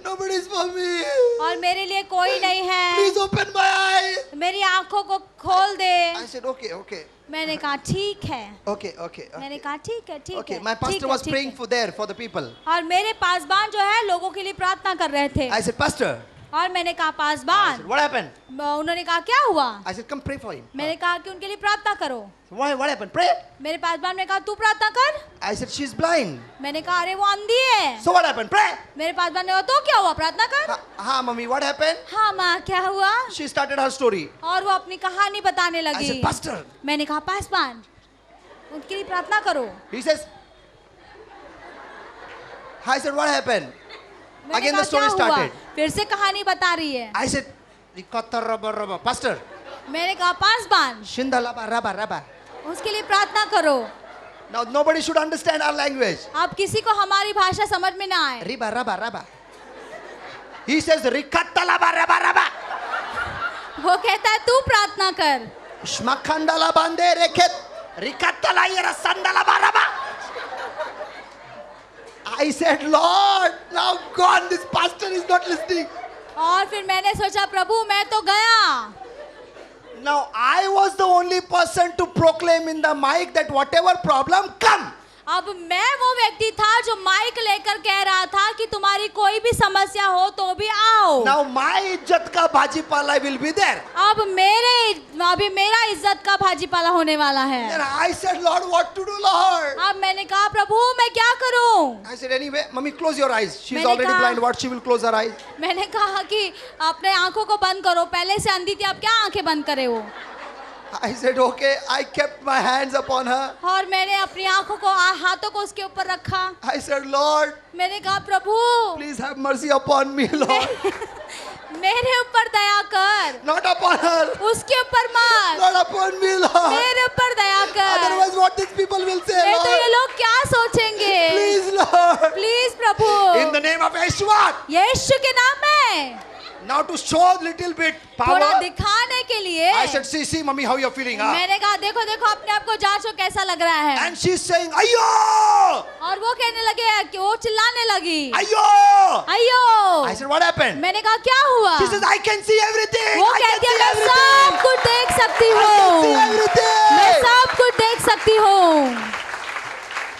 Nobody is for me. और मेरे लिए कोई नहीं है, Please open my eyes. मेरी आंखों को खोल दे। I said, okay. मैंने कहा ठीक है। Okay. मैंने कहा ठीक है ठीक Okay, है। my ठीक pastor है, was ठीक praying है। for the people. और मेरे पासबान जो है लोगों के लिए प्रार्थना कर रहे थे। I said, pastor. और मैंने कहा I Paswan, said, what happened? उन्होंने कहा क्या हुआ? I said, come pray for him. मैंने कहा कि उनके लिए प्रार्थना करो। What happened? Pray. मेरे पासबान ने कहा तू प्रार्थना कर। I said, she's blind. मैंने कहा अरे वो अंधी है। So what happened? Pray. मेरे पासबान ने कहा तो क्या हुआ, प्रार्थना कर। हाँ, mommy, what happened? हाँ माँ क्या हुआ? She started her story. और वो अपनी कहानी बताने I लगी। said, pastor. मैंने कहा पासबान उनके लिए प्रार्थना करो। He says, I said, what happened? मैंने Again कहा, the story "क्या हुआ?" started. फिर से कहानी बता रही है। I said, "Rikata raba raba." Pastor, मैंने कहा पासवान, shindalaba raba raba. उसके लिए प्रार्थना करो। Now nobody should understand our language. अब किसी को हमारी भाषा समझ में ना आए। Riba raba raba. He says, "Rikata laba raba raba." वो कहता है तू प्रार्थना कर। Shmakandala bande reket. Rikata la yera sandala baraba. I said, Lord, now gone. This pastor is not listening. और फिर मैंने सोचा प्रभु मैं तो गया। Now I was the only person to proclaim in the mic that whatever problem come. अब मैं वो व्यक्ति था जो माइक लेकर कह रहा था कि तुम्हारी कोई भी समस्या हो तो भी आओ। Now my इज्जत का भाजीपाला will be there. अभी मेरा इज्जत का भाजीपाला होने वाला है। Then I said, Lord, what to do, Lord? अब मैंने कहा प्रभु मैं क्या करूं? I said, anyway, Mummy, close your eyes. She's मैंने already कहा- blind. What she will close her eyes? मैंने कहा कि अपने आंखों को बंद करो, पहले से अंधी थी, अब क्या आंखें बंद करे हो? I said, okay. I kept my hands upon her. और मैंने अपनी आंखों को हाथों को उसके ऊपर रखा। I said, Lord, मैंने कहा प्रभु please have mercy upon me, Lord. मेरे ऊपर दया कर, Not upon her. उसके ऊपर मत, Not upon me, Lord. मेरे ऊपर दया कर। Otherwise, what these people will say, नहीं तो ये Lord? लोग क्या सोचेंगे? Please, Lord. Please Prabhu, In the name of Yeshua. यीशु के नाम में Now to show little bit थोड़ा power, दिखाने के लिए I said, see, Mummy, how you're feeling, huh? मैंने कहा देखो देखो अपने आप को जांचो कैसा लग रहा है। And she's saying, Ayyo! और वो कहने लगे कि वो चिल्लाने लगी Ayyo! अयो। I said, what happened? मैंने कहा क्या हुआ? She says, I can see everything. वो I can कहती है see मैं सब everything. कुछ देख सकती I can see हूँ, मैं everything. सब कुछ देख सकती हूँ।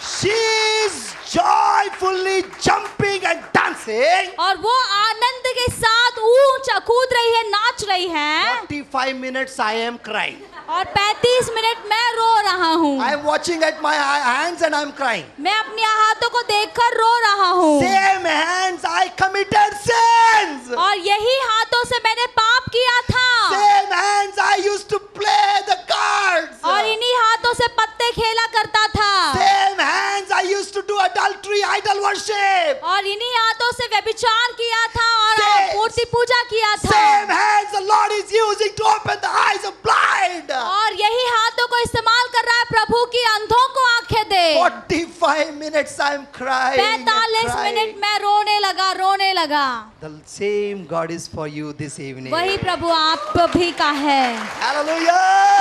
She's joyfully jumping and dancing. और वो आनंद के साथ ऊंचा कूद रही है, नाच रही है। 45 minutes I am crying. और 35 मिनट मैं रो रहा हूँ। I am watching at my hands and I am crying. मैं अपने हाथों को देखकर रो रहा हूँ। Same hands I committed sins. और यही हाथों से मैंने पाप किया था। Same hands I used to play the cards. और इन्हीं हाथों से पत्ते खेला करता था। Same hands I used to do adultery, idol worship. और इन्हीं हाथों से व्यभिचार किया था और Same- मूर्ति पूजा किया था। Same hands the Lord is using to open the eyes of blind. और यही हाथों को इस्तेमाल कर रहा है प्रभु की अंधों को आंखें दे। 45 minutes I am crying. and 45 crying. Minute मैं रोने लगा। The same God is for you this evening. वही प्रभु आप भी का है। Hallelujah.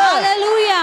Hallelujah,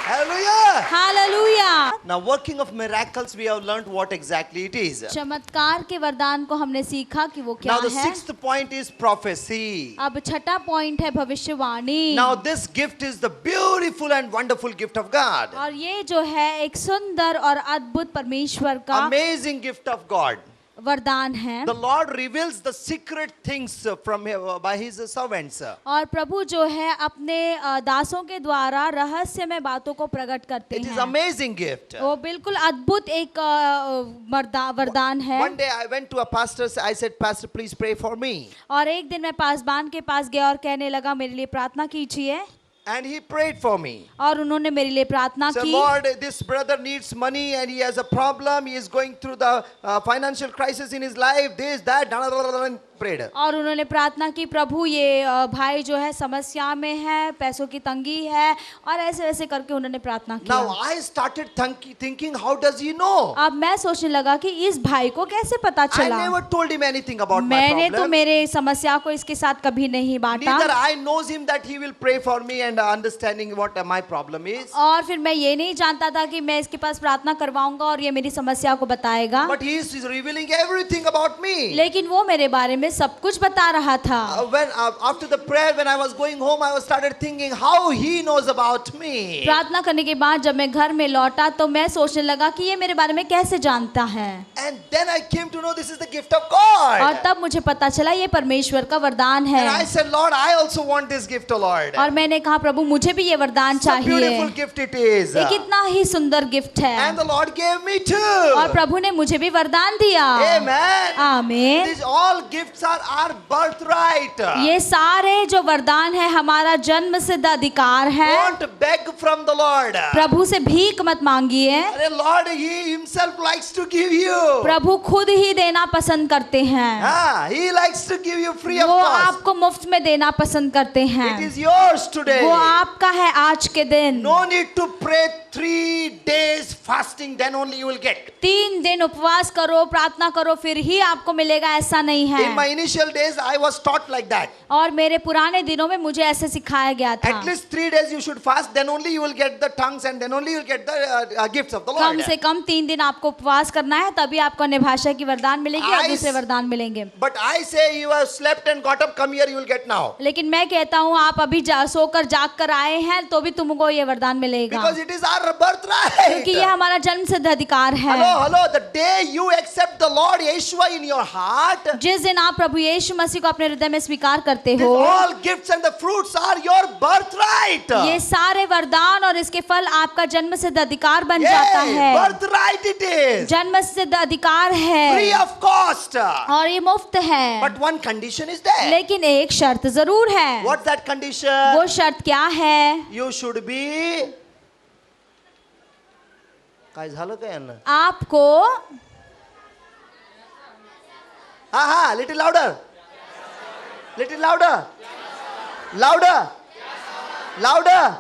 Hallelujah. Hallelujah. Now, working of miracles, we have learned what exactly it is. चमत्कार के वरदान को हमने सीखा कि वो क्या Now, the है। 6th point is prophecy. अब छठा पॉइंट है भविष्यवाणी। Now, this gift is the beautiful and wonderful gift of God. और ये जो है एक सुंदर और अद्भुत परमेश्वर का Amazing gift of God. वरदान है। The Lord reveals the secret things from by His servants. और प्रभु जो है अपने दासों के द्वारा रहस्यमय बातों को प्रकट करते It is हैं। amazing gift. वो बिल्कुल अद्भुत एक वरदान है। One day I went to a pastor. I said, Pastor, please pray for me. और एक दिन मैं पासबान के पास गया और कहने लगा मेरे लिए प्रार्थना कीजिए। And he prayed for me. और उन्होंने मेरे लिए प्रार्थना So, की। Lord, this brother needs money and he has a problem. He is going through the financial crisis in his life. This, that, and prayed. और उन्होंने प्रार्थना की प्रभु ये भाई जो है समस्या में है, पैसों की तंगी है, और ऐसे ऐसे करके उन्होंने प्रार्थना की। Now I started thinking, how does he know? अब मैं सोचने लगा कि इस भाई को कैसे पता I चला। never told him anything about my मैंने तो problem. मेरे समस्या को इसके साथ कभी नहीं बांटा। Neither I knows him that he will pray for me and understanding what my problem is. और फिर मैं ये नहीं जानता था कि मैं इसके पास प्रार्थना करवाऊंगा और ये मेरी समस्या को बताएगा। But he is revealing everything about me. लेकिन वो मेरे बारे में सब कुछ बता रहा था। When after the prayer, when I was going home, I was started thinking how he knows about me. प्रार्थना करने के बाद जब मैं घर में लौटा तो मैं सोचने लगा कि ये मेरे बारे में कैसे जानता है। And then I came to know this is the gift of God. और तब मुझे पता चला ये परमेश्वर का वरदान है। And I said, Lord, I also want this gift, O Lord. और मैंने कहा प्रभु मुझे भी ये वरदान It's a चाहिए। beautiful gift it is. ये कितना ही सुंदर गिफ्ट है। And the Lord gave me और too. प्रभु ने मुझे भी वरदान दिया। Amen. आमीन। These all gifts gifts are our birthright. ये सारे जो वरदान है हमारा जन्म सिद्ध अधिकार है। Don't beg from the Lord. प्रभु से भीख मत मांगिए। अरे Lord, He Himself likes to give you. प्रभु खुद ही देना पसंद करते हैं। He likes to give you free of वो cost. आपको मुफ्त में देना पसंद करते It हैं। is yours today. वो आपका है आज के दिन। No need to pray 3 days fasting, then only you will get. 3 दिन उपवास करो, प्रार्थना करो, फिर ही आपको मिलेगा, ऐसा नहीं In है। my initial days, I was taught like that. और मेरे पुराने दिनों में मुझे ऐसे सिखाया गया था। At least 3 days you should fast, then only you will get the tongues and then only you will get the gifts of the Lord. कम से कम 3 दिन आपको उपवास करना है, तभी आपको अन्य भाषा की वरदान मिलेगी और I- दूसरे वरदान मिलेंगे। But I say you have slept and got up, come here, you will get now. लेकिन मैं कहता हूँ आप अभी सोकर जाग कर आए हैं तो भी तुमको ये वरदान मिलेगा, Because it is our birthright. क्योंकि ये हमारा जन्म सिद्ध अधिकार है। Hello, the day you accept the Lord Yeshua in your heart, जिस दिन आप प्रभु यीशु मसीह को अपने हृदय में स्वीकार करते these हो, all gifts and the fruits are your birthright. ये सारे वरदान और इसके फल आपका जन्म सिद्ध अधिकार बन जाता है। Birthright it is. जन्म सिद्ध अधिकार Free है of cost. और ये मुफ्त है। But one condition is there. लेकिन एक शर्त जरूर है। What's that condition? वो शर्त क्या है? You should be. काय झालं काय यांना? आपको हा, little louder. Little louder. Louder. Louder.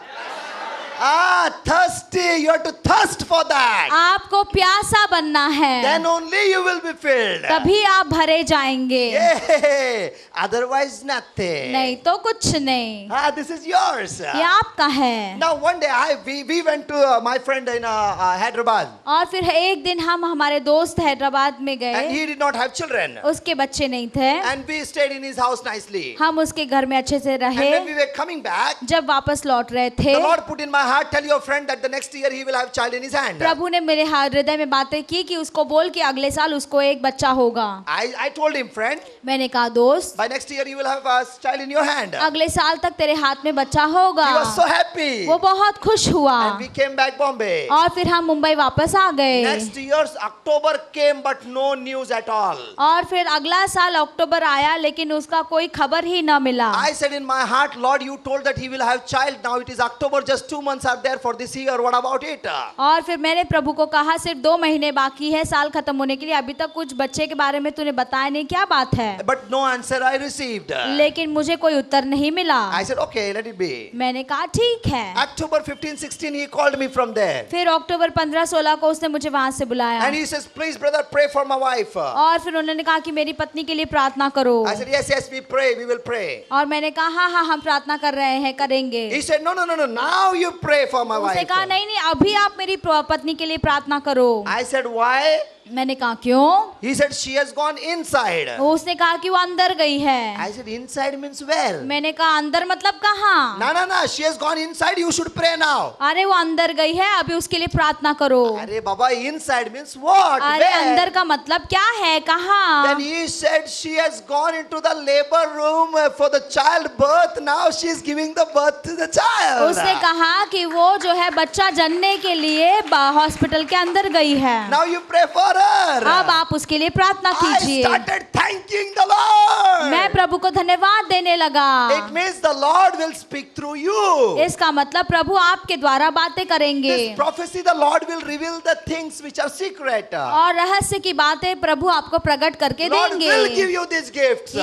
Thirsty. You have to thirst for that. आपको प्यासा बनना है, Then only you will be filled. तभी आप भरे जाएंगे। Yeah. Otherwise nothing. नहीं तो कुछ नहीं, This is yours. ये आपका है। Now one day we went to my friend in Hyderabad, और फिर एक दिन हम हमारे दोस्त हैदराबाद में and गए, he did not have children, उसके बच्चे नहीं थे, and we stayed in his house nicely. हम उसके घर में अच्छे से And रहे। when we were coming back, जब वापस लौट रहे थे, the Lord put in my heart, tell your friend that the next year he will have child in his hand. प्रभु ने मेरे हृदय में बातें की कि उसको बोल कि अगले साल उसको एक बच्चा होगा। I told him, friend, मैंने कहा दोस्त, by next year you will have a child in your hand. अगले साल तक तेरे हाथ में बच्चा होगा। He was so happy. वो बहुत खुश हुआ And we came back Bombay. और फिर हम मुंबई वापस आ गए। Next year's October came, but no news at all. और फिर अगला साल अक्टूबर आया, लेकिन उसका कोई खबर ही न मिला। I said in my heart, Lord, you told that he will have child. Now it is October, just 2 months are there for this year. What about it? और फिर मैंने प्रभु को कहा सिर्फ 2 महीने बाकी है साल खत्म होने के लिए, अभी तक कुछ बच्चे के बारे में तूने बताया नहीं, क्या बात है? But no answer I received. लेकिन मुझे कोई उत्तर नहीं मिला। I said, okay, let it be. मैंने कहा ठीक है। October 15, 16, he called me from there. फिर अक्टूबर 15-16 को उसने मुझे वहां से बुलाया And he says, please, brother, pray for my wife. और फिर उन्होंने कहा कि मेरी पत्नी के लिए प्रार्थना करो। I said, yes, we pray, we will pray. और मैंने कहा हाँ हम प्रार्थना कर रहे हैं, करेंगे। He said, no, now you pray for my उसने wife. कहा नहीं अभी आप मेरी पत्नी के लिए प्रार्थना करो। I said, why? मैंने कहा क्यों? He said, she has gone inside. उसने कहा कि वो अंदर गई है। I said, inside means where? मैंने कहा अंदर मतलब कहाँ? No, she has gone inside, you should pray now. अरे वो अंदर गई है, अभी उसके लिए प्रार्थना करो। अरे बाबा, inside means what? अरे Where? अंदर का मतलब क्या है, कहाँ? Then he said she has gone into the labor room for the child birth. Now she is giving the birth to the child. उसने कहा कि वो जो है बच्चा जनने के लिए हॉस्पिटल के अंदर गई है। Now you pray for her. अब आप उसके लिए प्रार्थना I कीजिए। started thanking the Lord. मैं प्रभु को धन्यवाद देने लगा। It means the Lord will speak through you. इसका मतलब प्रभु आपके द्वारा बातें करेंगे This prophecy, the Lord will reveal the things which are secret. और रहस्य की बातें प्रभु आपको प्रकट करके Lord will give देंगे। you these gifts.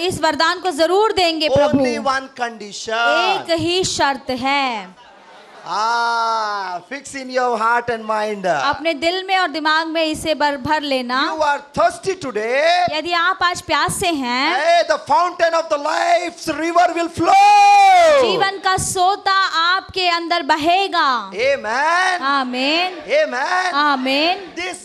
इस वरदान को जरूर देंगे प्रभु। Only one condition. एक ही शर्त है। Fix in your heart and mind. अपने दिल में और दिमाग में इसे भर लेना। You are thirsty today. यदि आप आज प्यासे हैं, Hey, the fountain of the life's river will flow. जीवन का सोता आपके अंदर बहेगा। Amen. आमीन Amen. आमीन। This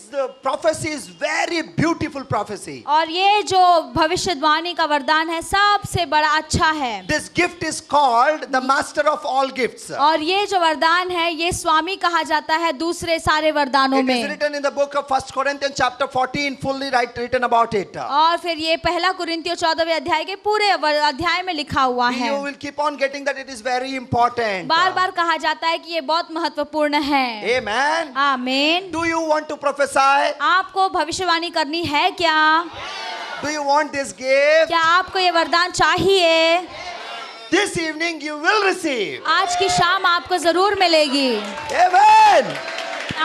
prophecy is very beautiful prophecy. और ये जो भविष्यवाणी का वरदान है सबसे बड़ा अच्छा है। This gift is called the master of all gifts. और ये जो वरदान है ये स्वामी कहा जाता है दूसरे सारे वरदानों It is में। written in the book of 1 Corinthians chapter 14, fully written about it. और फिर ये पहला कुरिन्थियों 14वें अध्याय के पूरे अध्याय में लिखा हुआ है। You will keep on getting that it is very important. बार बार कहा जाता है कि ये बहुत महत्वपूर्ण है। Amen. आमीन। Do you want to prophesy? आपको भविष्यवाणी करनी है क्या? Do you want this gift? क्या आपको ये वरदान चाहिए? This evening you will receive. आज की शाम आपको जरूर मिलेगी। Amen.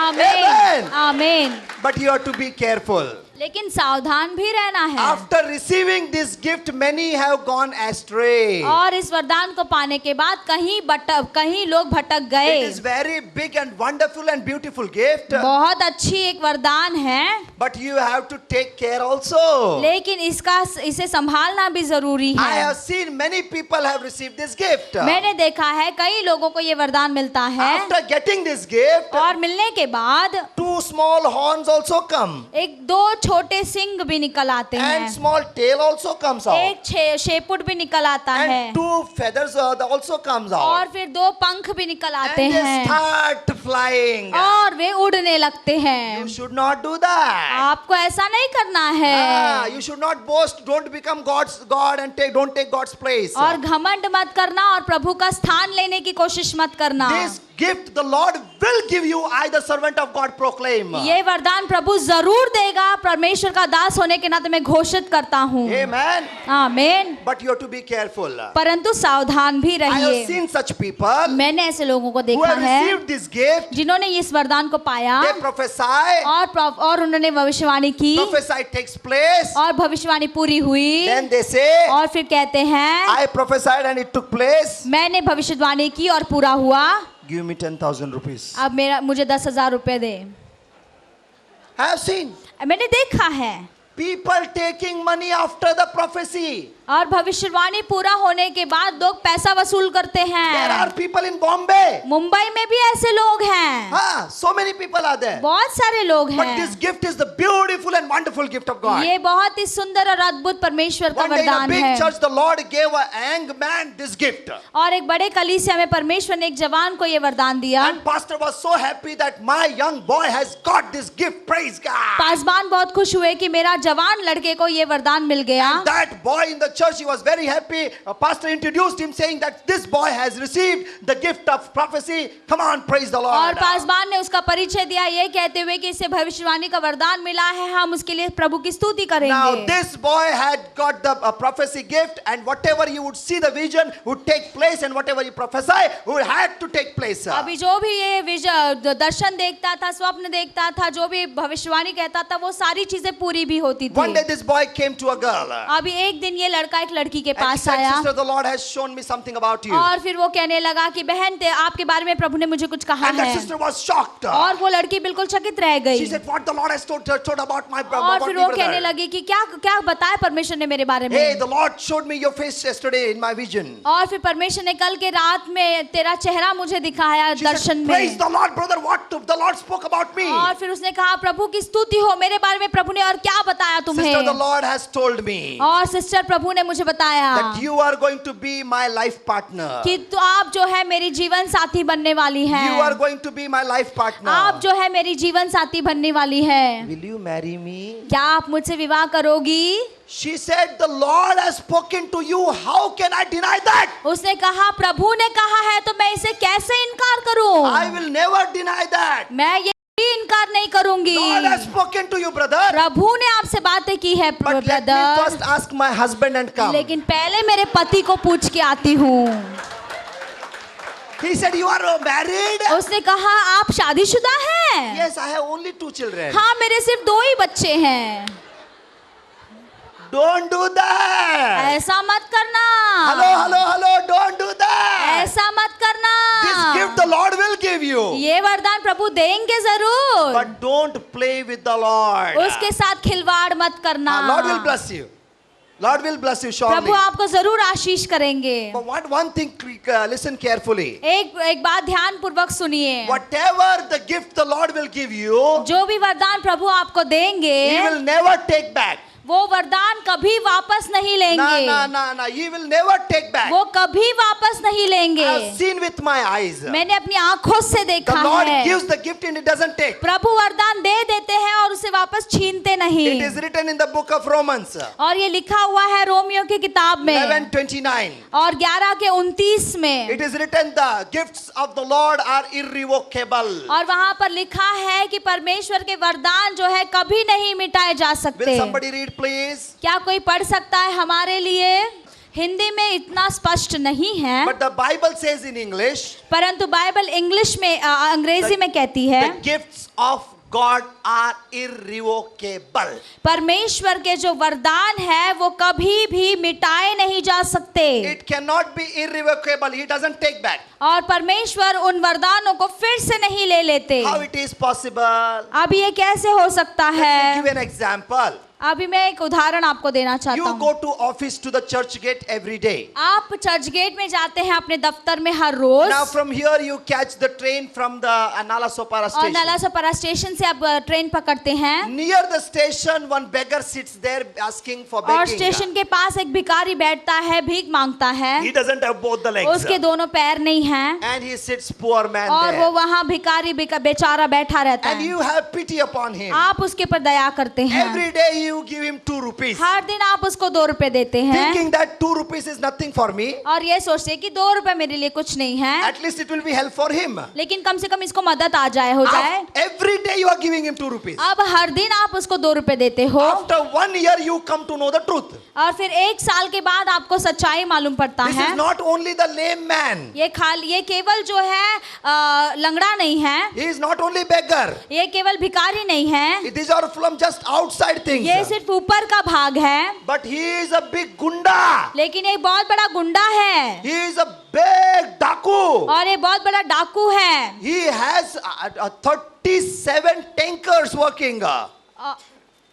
आमीन, Amen. आमीन। But you have to be careful. लेकिन सावधान भी रहना है। After receiving this gift, many have gone astray. और इस वरदान को पाने के बाद कहीं लोग भटक गए। It is very big and wonderful and beautiful gift. बहुत अच्छी एक वरदान है, But you have to take care also. लेकिन इसे संभालना भी जरूरी I है। have seen many people have received this gift. मैंने देखा है कई लोगों को ये वरदान मिलता है, After getting this gift, और मिलने के बाद 2 small horns also come. एक 2 छोटे सिंग भी निकल आते And हैं, small tail also comes out. एक शेपुट भी निकल आता है, And 2 feathers also comes out. और फिर 2 पंख भी निकल आते And they हैं, start flying. और वे उड़ने लगते हैं। You should not do that. आपको ऐसा नहीं करना है, You should not boast. Don't become God and don't take God's place. और घमंड मत करना, और प्रभु का स्थान लेने की कोशिश मत करना। This gift the Lord will give you. I, the servant of God, proclaim. ये वरदान प्रभु जरूर देगा, परमेश्वर का दास होने के नाते मैं घोषित करता हूँ। Amen. आमीन। But you have to be careful. परंतु सावधान भी I have रहिए। seen such people मैंने ऐसे लोगों को who देखा have है received this gift. जिन्होंने इस वरदान को पाया, They prophesy. और उन्होंने भविष्यवाणी की, Prophesy takes place. और भविष्यवाणी पूरी हुई, Then they say, और फिर कहते हैं I prophesied and it took place. मैंने भविष्यवाणी की और पूरा हुआ, Give me 10,000 rupees. अब मुझे 10,000 रुपए दे। I have seen मैंने देखा है people taking money after the prophecy. और भविष्यवाणी पूरा होने के बाद लोग पैसा वसूल करते There हैं। are people in Bombay. Mumbai में भी ऐसे लोग हैं, So many people are there. बहुत सारे लोग But this हैं। gift is the beautiful and wonderful gift of God. ये बहुत ही सुंदर और अद्भुत परमेश्वर का One day in a वरदान big है। church, the Lord gave a young man this gift. और एक बड़े कलीसिया में परमेश्वर ने एक जवान को ये वरदान दिया। And pastor was so happy that my young boy has got this gift. Praise God. Paswan बहुत खुश हुए कि मेरा जवान लड़के को ये वरदान मिल गया। That boy in the church, he was very happy. Pastor introduced him saying that this boy has received the gift of prophecy. Come on, praise the और Lord. पासवान ने उसका परिचय दिया ये कहते हुए कि इसे भविष्यवाणी का वरदान मिला है, हम उसके लिए प्रभु की स्तुति Now करेंगे। this boy had got the prophecy gift, and whatever you would see the vision would take place, and whatever you prophesy would had to take place. अभी जो भी ये दर्शन देखता था, स्वप्न देखता था, जो भी भविष्यवाणी कहता था, वो सारी चीजें पूरी भी होती One day थी। this boy came to a girl. अभी एक दिन ये लड़का एक लड़की के And he पास said, आया, sister, the Lord has shown me something about you. और फिर वो कहने लगा कि बहन आपके बारे में प्रभु ने मुझे कुछ कहा And that है। sister was shocked. और वो लड़की बिल्कुल चकित रह गई, She said, what the Lord has told about my और about फिर me, वो कहने brother. लगी कि क्या क्या बताया परमेश्वर ने मेरे बारे Hey, में। the Lord showed me your face yesterday in my vision. और फिर परमेश्वर ने कल के रात में तेरा चेहरा मुझे दिखाया She दर्शन said, praise में। the Lord, brother. What the Lord spoke about me. और फिर उसने कहा प्रभु की स्तुति हो, मेरे बारे में प्रभु ने और क्या बताया Sister, the तुम्हें। Lord has told me और सिस्टर प्रभु ने मुझे बताया that you are going to be my life partner. कि तो आप जो है मेरी जीवन साथी बनने वाली You are हैं। going to be my life partner. आप जो है मेरी जीवन साथी बनने वाली है। Will you marry me? क्या आप मुझसे विवाह करोगी? She said, the Lord has spoken to you. How can I deny that? उसने कहा प्रभु ने कहा है तो मैं इसे कैसे इनकार करूं? I will never deny that. मैं ये भी इनकार नहीं करूंगी। God has spoken to you, brother. प्रभु ने आपसे बातें की है But let me brother, first ask my husband and come. लेकिन पहले मेरे पति को पूछ के आती हूँ। He said, you are married? उसने कहा आप शादीशुदा हैं? Yes, I have only 2 children. हाँ, मेरे सिर्फ 2 ही बच्चे हैं। Don't do that. ऐसा मत करना। Hello, don't do that. ऐसा मत करना। This gift the Lord will give you. ये वरदान प्रभु देंगे जरूर, But don't play with the Lord. उसके साथ खिलवाड़ मत करना। Lord will bless you. Lord will bless you surely. प्रभु आपको जरूर आशीष करेंगे। But one thing, listen carefully. एक बात ध्यान पूर्वक सुनिए। Whatever the gift the Lord will give you, जो भी वरदान प्रभु आपको देंगे, He will never take back. वो वरदान कभी वापस नहीं लेंगे। No. He will never take back. वो कभी वापस नहीं लेंगे। I have seen with my eyes. मैंने अपनी आंखों से The देखा Lord है। gives the gift and He doesn't take. प्रभु वरदान दे देते हैं और उसे वापस छीनते नहीं। It is written in the book of Romans, और ये लिखा हुआ है रोमियो की किताब में 11:29. और 11:29 में। It is written, the gifts of the Lord are irrevocable. और वहाँ पर लिखा है कि परमेश्वर के वरदान जो है कभी नहीं मिटाए जा सकते। Will somebody read it, please? क्या कोई पढ़ सकता है हमारे लिए? हिंदी में इतना स्पष्ट नहीं है, But the Bible says in English, परंतु बाइबल इंग्लिश में अंग्रेजी में कहती है the gifts of God are irrevocable. परमेश्वर के जो वरदान है वो कभी भी मिटाए नहीं जा सकते, It cannot be irrevocable. He doesn't take back. और परमेश्वर उन वरदानों को फिर से नहीं ले लेते। How it is possible? अब ये कैसे हो सकता Let me है? give an example. अभी मैं एक उदाहरण आपको देना चाहता You हूँ। go to office to the church gate every day. आप चर्च गेट में जाते हैं अपने दफ्तर में हर रोज, Now from here you catch the train from the Nalasopara और station. नालासोपारा स्टेशन से आप ट्रेन पकड़ते हैं, Near the station, one beggar sits there asking for और begging. स्टेशन के पास एक भिखारी बैठता है, भीख मांगता है। He doesn't have both the legs. उसके दोनों पैर नहीं हैं, And he sits poor man और वो there. वहाँ भिखारी बेचारा बैठा रहता And है। you have pity upon him. आप उसके पर दया करते हैं। Every day you give him 2 rupees. हर दिन आप उसको 2 रुपए देते हैं, Thinking that 2 rupees is nothing for me. और ये सोचते कि 2 रुपए मेरे लिए कुछ नहीं है, At least it will be help for him. लेकिन कम से कम इसको मदद आ जाए, हो जाए। Every day you are giving him 2 rupees. अब हर दिन आप उसको 2 रुपए देते हो, After 1 year you come to know the truth. और फिर 1 साल के बाद आपको सच्चाई मालूम पड़ता This है। is not only the lame man. ये केवल जो है लंगड़ा नहीं है, He is not only beggar. ये केवल भिखारी नहीं है, These are from just outside things. ये सिर्फ ऊपर का भाग है, But he is a big gunda. लेकिन एक बहुत बड़ा गुंडा है, He is a big daku. और ये बहुत बड़ा डाकू है। He has 37 tankers working.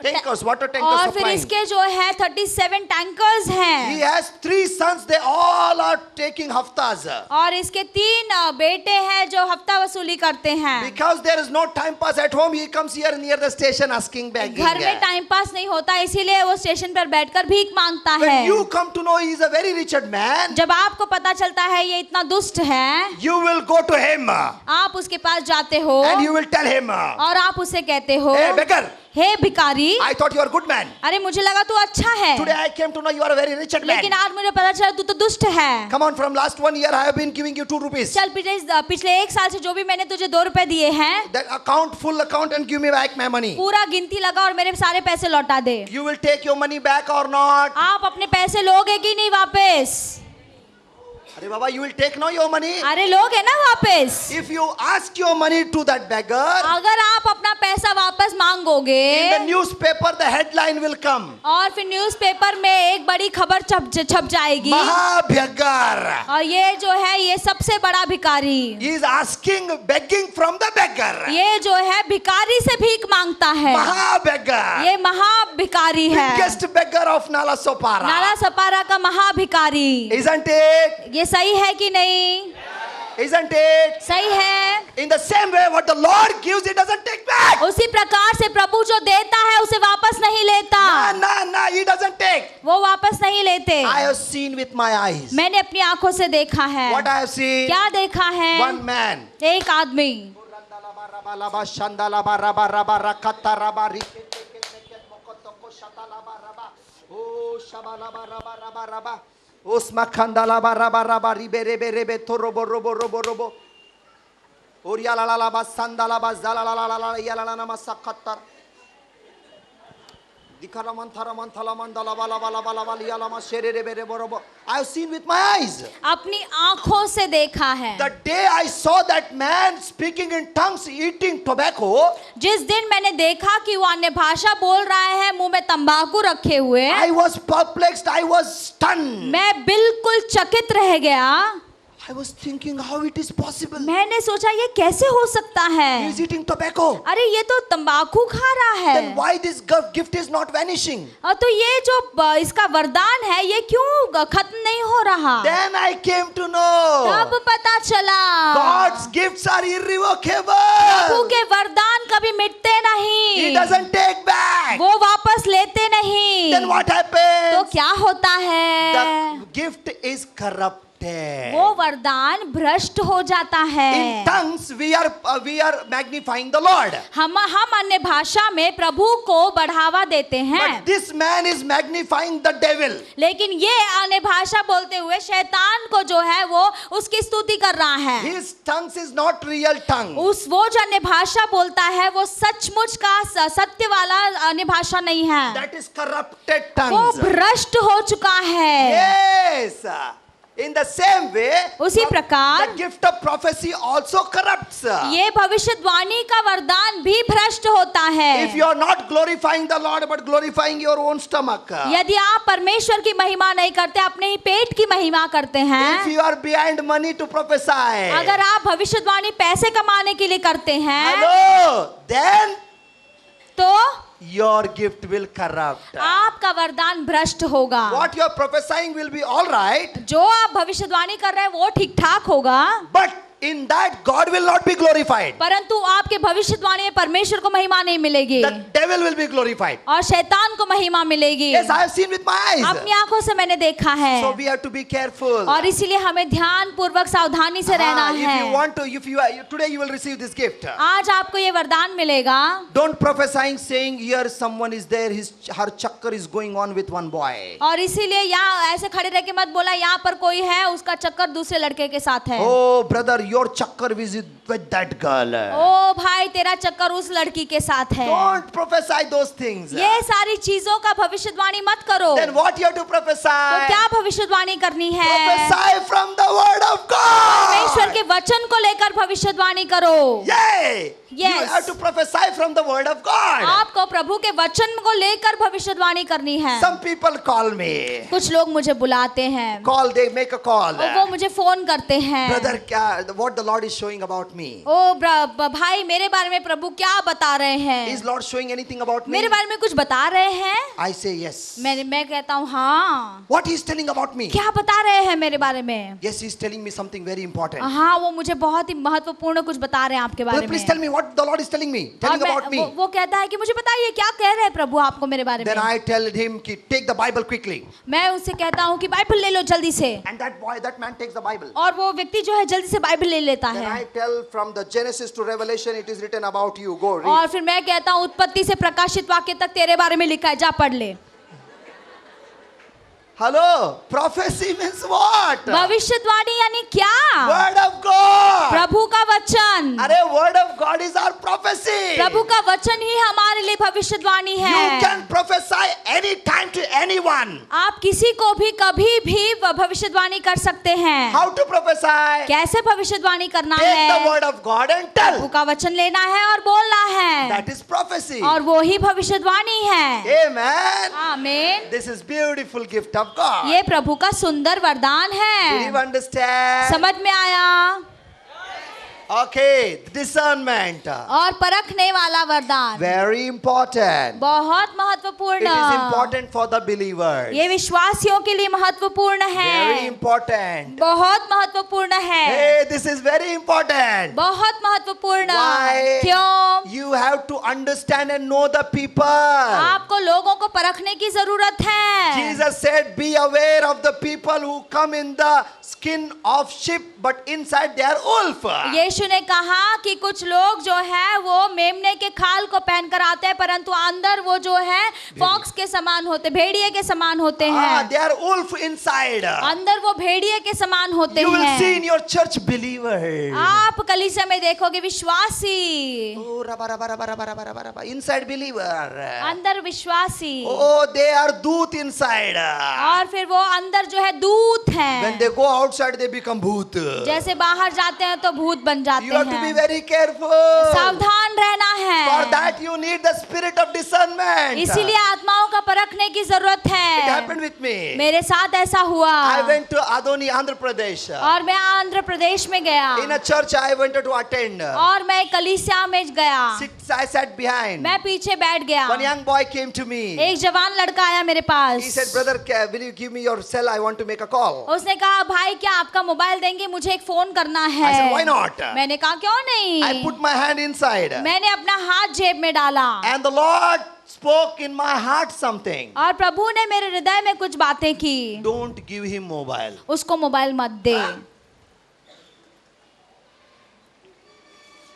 Tankers, water tankers और फिर supplying. इसके जो है 37 टैंकर्स He हैं, has 3 sons. They all are taking haftas. और इसके 3 बेटे हैं जो हफ्ता वसूली करते हैं। Because there is no time pass at home, he comes here near the station asking begging. घर में टाइम पास नहीं होता, इसीलिए वो स्टेशन पर बैठकर भीख मांगता है। When you come to know he is a very rich man, जब आपको पता चलता है ये इतना दुष्ट है, you will go to him आप उसके पास जाते हो, and you will tell him, और आप उसे कहते हो, hey beggar, हे भिखारी, I thought you are a good man. अरे मुझे लगा तू अच्छा है, Today I came to know you are a very rich man. लेकिन आज मुझे पता चला तू तो दुष्ट है। Come on, from last 1 year I have been giving you 2 rupees. चल पिछले 1 साल से जो भी मैंने तुझे 2 रुपए दिए हैं, That account, full account, and give me back my money. पूरा गिनती लगा और मेरे सारे पैसे लौटा दे। You will take your money back or not? आप अपने पैसे लोगे कि नहीं वापस? Arey Baba, you will take no your money. अरे लोगे ना वापस? If you ask your money to that beggar, अगर आप अपना पैसा वापस मांगोगे, in the newspaper the headline will come. और फिर न्यूज़पेपर में एक बड़ी खबर छप जाएगी, Mahabhyagar. और ये जो है ये सबसे बड़ा भिखारी, He is asking, begging from the beggar. ये जो है भिखारी से भीख मांगता है, Mahabhyagar. ये महाभिखारी है, Biggest beggar of Nalasopara. नाला सपारा का महाभिखारी। Isn't it? ये सही है कि नहीं? Isn't it? सही है। In the same way, what the Lord gives, He doesn't take back. उसी प्रकार से प्रभु जो देता है उसे वापस नहीं लेता, No, He doesn't take. वो वापस नहीं लेते। I have seen with my eyes. मैंने अपनी आंखों से देखा है। What I have seen? क्या देखा है? One man. एक आदमी, Usma khandala baraba raba ribe rebe rebe torobo robo robo robo. Uriya la la la ba sandala ba zala la la la la ya la la nama sakatar. Dikara mantara mantala mandala bala bala bala bala ya la ma shere rebe rebe robo. I have seen with my eyes. अपनी आंखों से देखा है। The day I saw that man speaking in tongues, eating tobacco, जिस दिन मैंने देखा कि वो अन्य भाषा बोल रहा है, मुंह में तंबाकू रखे हुए, I was perplexed, I was stunned. मैं बिल्कुल चकित रह गया। I was thinking how it is possible. मैंने सोचा ये कैसे हो सकता He है? is eating tobacco. अरे ये तो तंबाकू खा रहा Then है, why this gift is not vanishing? और तो ये जो इसका वरदान है ये क्यों खत्म नहीं हो रहा? Then I came to know तब पता चला God's gifts are Prabhu irrevocable. के वरदान कभी मिटते He नहीं, doesn't take back. वो वापस लेते नहीं। Then what तो happens? क्या होता है? The gift is corrupt. वो वरदान भ्रष्ट हो जाता है। In tongues, we are magnifying the Lord. हम अन्य भाषा में प्रभु को बढ़ावा देते हैं, But this man is magnifying the devil. लेकिन ये अन्य भाषा बोलते हुए शैतान को जो है वो उसकी स्तुति कर रहा है। His tongues is not real tongue. वो जो अन्य भाषा बोलता है वो सचमुच का सत्य वाला अन्य भाषा नहीं है, That is corrupted वो tongues. भ्रष्ट हो चुका है। Yes. In the same way, उसी प्रकार the gift of prophecy also corrupts. ये भविष्यवाणी का वरदान भी भ्रष्ट होता है। If you are not glorifying the Lord but glorifying your own stomach, यदि आप परमेश्वर की महिमा नहीं करते, अपने ही पेट की महिमा करते if हैं, you are behind money to prophesy, अगर आप भविष्यवाणी पैसे कमाने के लिए करते हैं, hello, then तो your gift will corrupt. आपका वरदान भ्रष्ट होगा। What you are prophesying will be all right, जो आप भविष्यवाणी कर रहे हैं वो ठीक ठाक होगा, but in that God will not be glorified. परंतु आपके भविष्यवाणी में परमेश्वर को महिमा नहीं मिलेगी The devil will be glorified. और शैतान को महिमा मिलेगी। Yes, I have seen with my eyes. अपनी आंखों से मैंने देखा है। So we have to be careful. और इसीलिए हमें ध्यान पूर्वक सावधानी से रहना If you है। want to, today you will receive this gift. आज आपको ये वरदान मिलेगा। Don't prophesying saying here someone is there, her chakkar is going on with one boy. और इसीलिए यहाँ ऐसे खड़े रह के मत बोला यहाँ पर कोई है, उसका चक्कर दूसरे लड़के के साथ है। Oh brother, your chakkar is with that girl. ओ भाई तेरा चक्कर उस लड़की के साथ है। Don't prophesy those things. ये सारी चीजों का भविष्यवाणी मत करो। Then what you have to prophesy? तो क्या भविष्यवाणी करनी है? Prophesy from the word of परमेश्वर God. के वचन को लेकर भविष्यवाणी करो। Yay! You Yes. have to prophesy from the word of God. आपको प्रभु के वचन को लेकर भविष्यवाणी करनी है। Some people call me. कुछ लोग मुझे बुलाते हैं, Call, they make a call. और वो मुझे फोन करते हैं। Brother, what the Lord is showing about me? ओ भाई मेरे बारे में प्रभु क्या बता रहे हैं? Is Lord showing anything about me? मेरे बारे में कुछ बता रहे हैं? I say yes. मैं कहता हूँ हाँ। What he is telling about me? क्या बता रहे हैं मेरे बारे में? Yes, he is telling me something very important. हाँ, वो मुझे बहुत ही महत्वपूर्ण कुछ बता रहे हैं आपके बारे Brother, में। please tell me what the Lord is telling me. और Telling about me. वो कहता है कि मुझे बताइए क्या कह रहे हैं प्रभु आपको मेरे बारे Then में। I tell him, take the Bible quickly. मैं उससे कहता हूँ कि बाइबल ले लो जल्दी से, And that man takes the Bible. और वो व्यक्ति जो है जल्दी से बाइबल ले लेता Then है। I tell from the Genesis to Revelation, it is written about you. Go read. और फिर मैं कहता हूँ उत्पत्ति से प्रकाशित वाक्य तक तेरे बारे में लिखा है, जा पढ़ ले। Hello, prophecy means what? भविष्यवाणी यानी क्या? Word of God. प्रभु का वचन। अरे word of God is our prophecy. प्रभु का वचन ही हमारे लिए भविष्यवाणी You है। can prophesy any time to anyone. आप किसी को भी कभी भी भविष्यवाणी कर सकते हैं। How to prophesy? कैसे भविष्यवाणी करना Take the है? word of God and Prabhu tell. का वचन लेना है और बोलना है, That is prophecy. और वो ही भविष्यवाणी है। Amen. आमीन। This is beautiful gift of God. ये प्रभु का सुंदर वरदान Do you है। understand? समझ में आया? Okay, discernment. और परखने वाला वरदान Very important. बहुत It महत्वपूर्ण। is important for the believers. ये विश्वासियों के लिए महत्वपूर्ण Very है, important. बहुत महत्वपूर्ण है, Hey, this is very important. बहुत महत्वपूर्ण। Why? क्यों? You have to understand and know the people. आपको लोगों को परखने की जरूरत है। Jesus said, be aware of the people who come in the skin of sheep, but inside they are wolf. यीशु ने कहा कि कुछ लोग जो है वो मेमने के खाल को पहनकर आते हैं, परंतु अंदर वो जो है फॉक्स के समान होते, भेड़िए के समान होते हैं। They are wolf inside. अंदर वो भेड़िए के समान होते You will see हैं। in your church believer. आप कलीसिया में देखोगे विश्वासी, Oh, raba. Inside believer. अंदर विश्वासी, Oh, they are दूत inside. और फिर वो अंदर जो है दूत हैं। When they go outside, they become भूत. जैसे बाहर जाते हैं तो भूत बन जाते You have to be हैं। very careful. सावधान रहना है। For that you need the spirit of discernment. इसीलिए आत्माओं का परखने की जरूरत It है। happened with me. मेरे साथ ऐसा हुआ। I went to Adoni, Andhra Pradesh. और मैं आंध्र प्रदेश में गया, In a church I went to attend. और मैं कलीसिया में गया। I sat behind. मैं पीछे बैठ गया। One young boy came to me. एक जवान लड़का आया मेरे पास। He said, brother, will you give me your cell? I want to make a call. उसने कहा भाई क्या आपका मोबाइल देंगे, मुझे एक फोन करना है। I said, why not? मैंने कहा क्यों नहीं। I put my hand inside. मैंने अपना हाथ जेब में डाला, And the Lord spoke in my heart something. और प्रभु ने मेरे हृदय में कुछ बातें की, Don't give him mobile. उसको मोबाइल मत दे।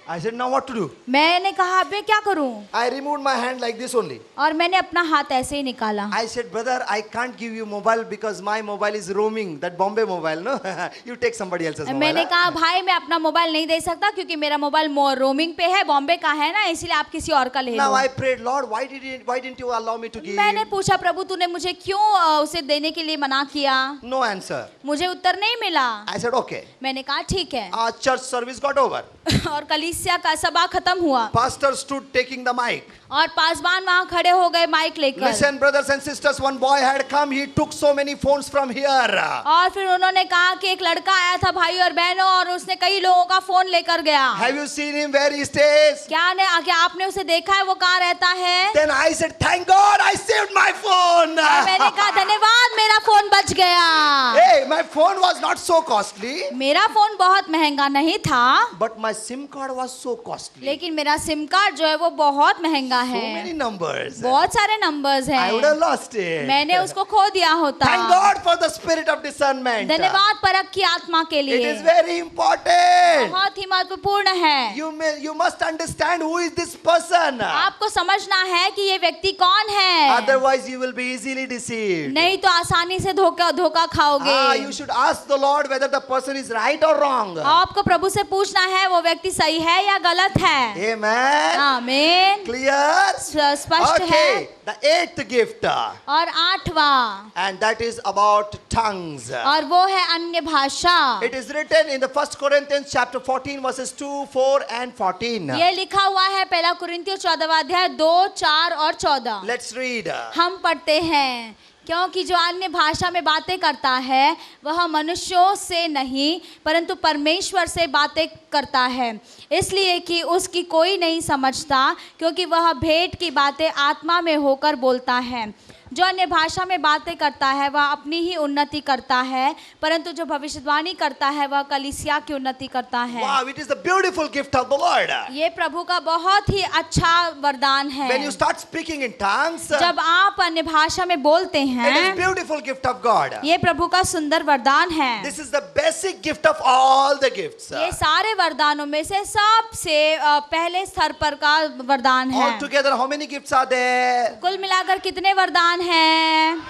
I said, now what to do? मैंने कहा अब मैं क्या करूं? I removed my hand like this only. और मैंने अपना हाथ ऐसे ही निकाला। I said, brother, I can't give you mobile because my mobile is roaming. That Bombay mobile, no? You take somebody else's mobile. मैंने huh? कहा भाई मैं अपना मोबाइल नहीं दे सकता क्योंकि मेरा मोबाइल रोमिंग पे है, बॉम्बे का है ना, इसलिए आप किसी और का ले Now low. I prayed, Lord, why didn't you allow me to give? मैंने पूछा प्रभु तूने मुझे क्यों उसे देने के लिए मना किया? No answer. मुझे उत्तर नहीं मिला। I said, okay. मैंने कहा ठीक है। Our church service got over. और कलीसिया का सभा खत्म हुआ Pastor stood taking the mic. और पासवान वहाँ खड़े हो गए माइक लेकर। Listen, brothers and sisters, one boy had come. He took so many phones from here. और फिर उन्होंने कहा कि एक लड़का आया था भाई और बहनों और उसने कई लोगों का फोन लेकर गया। Have you seen him where he stays? क्या आपने उसे देखा है वो कहाँ रहता है? Then I said, thank God I saved my phone. और मैंने कहा धन्यवाद मेरा फोन बच गया। Hey, my phone was not so costly, मेरा फोन बहुत महंगा नहीं था, but my SIM card was so costly. लेकिन मेरा सिम कार्ड जो है वो बहुत महंगा So है, many numbers. बहुत सारे नंबर्स I would have हैं, lost it. मैंने उसको खो दिया होता। Thank God for the spirit of discernment. धन्यवाद परख की आत्मा के It लिए, is very important. बहुत ही महत्वपूर्ण है। You must understand who is this person. आपको समझना है कि ये व्यक्ति कौन है, Otherwise you will be easily deceived. नहीं तो आसानी से धोखा खाओगे। You should ask the Lord whether the person is right or wrong. आपको प्रभु से पूछना है वो व्यक्ति सही है या गलत है। Amen. आमीन। Clear? स्पष्ट है। Okay. The eighth gift. और 8वां, And that is about tongues. और वो है अन्य भाषा। It is written in the 1 Corinthians chapter 14 verses 2, 4 and 14. ये लिखा हुआ है पहला कुरिन्थियों 14वां अध्याय 2, 4 और 14। Let's read. हम पढ़ते हैं, क्योंकि जो अन्य भाषा में बातें करता है वह मनुष्यों से नहीं परंतु परमेश्वर से बातें करता है, इसलिए कि उसकी कोई नहीं समझता, क्योंकि वह भेंट की बातें आत्मा में होकर बोलता है। जो अन्य भाषा में बातें करता है वह अपनी ही उन्नति करता है, परंतु जो भविष्यवाणी करता है वह कलीसिया की उन्नति करता है। Wow, it is the beautiful gift of the Lord. ये प्रभु का बहुत ही अच्छा वरदान है। When you start speaking in tongues, जब आप अन्य भाषा में बोलते it is हैं, beautiful gift of God. ये प्रभु का सुंदर वरदान है। This is the basic gift of all the gifts. ये सारे वरदानों में से सबसे पहले स्तर पर का वरदान है। Altogether, how many gifts are there? कुल मिलाकर कितने वरदान हैं?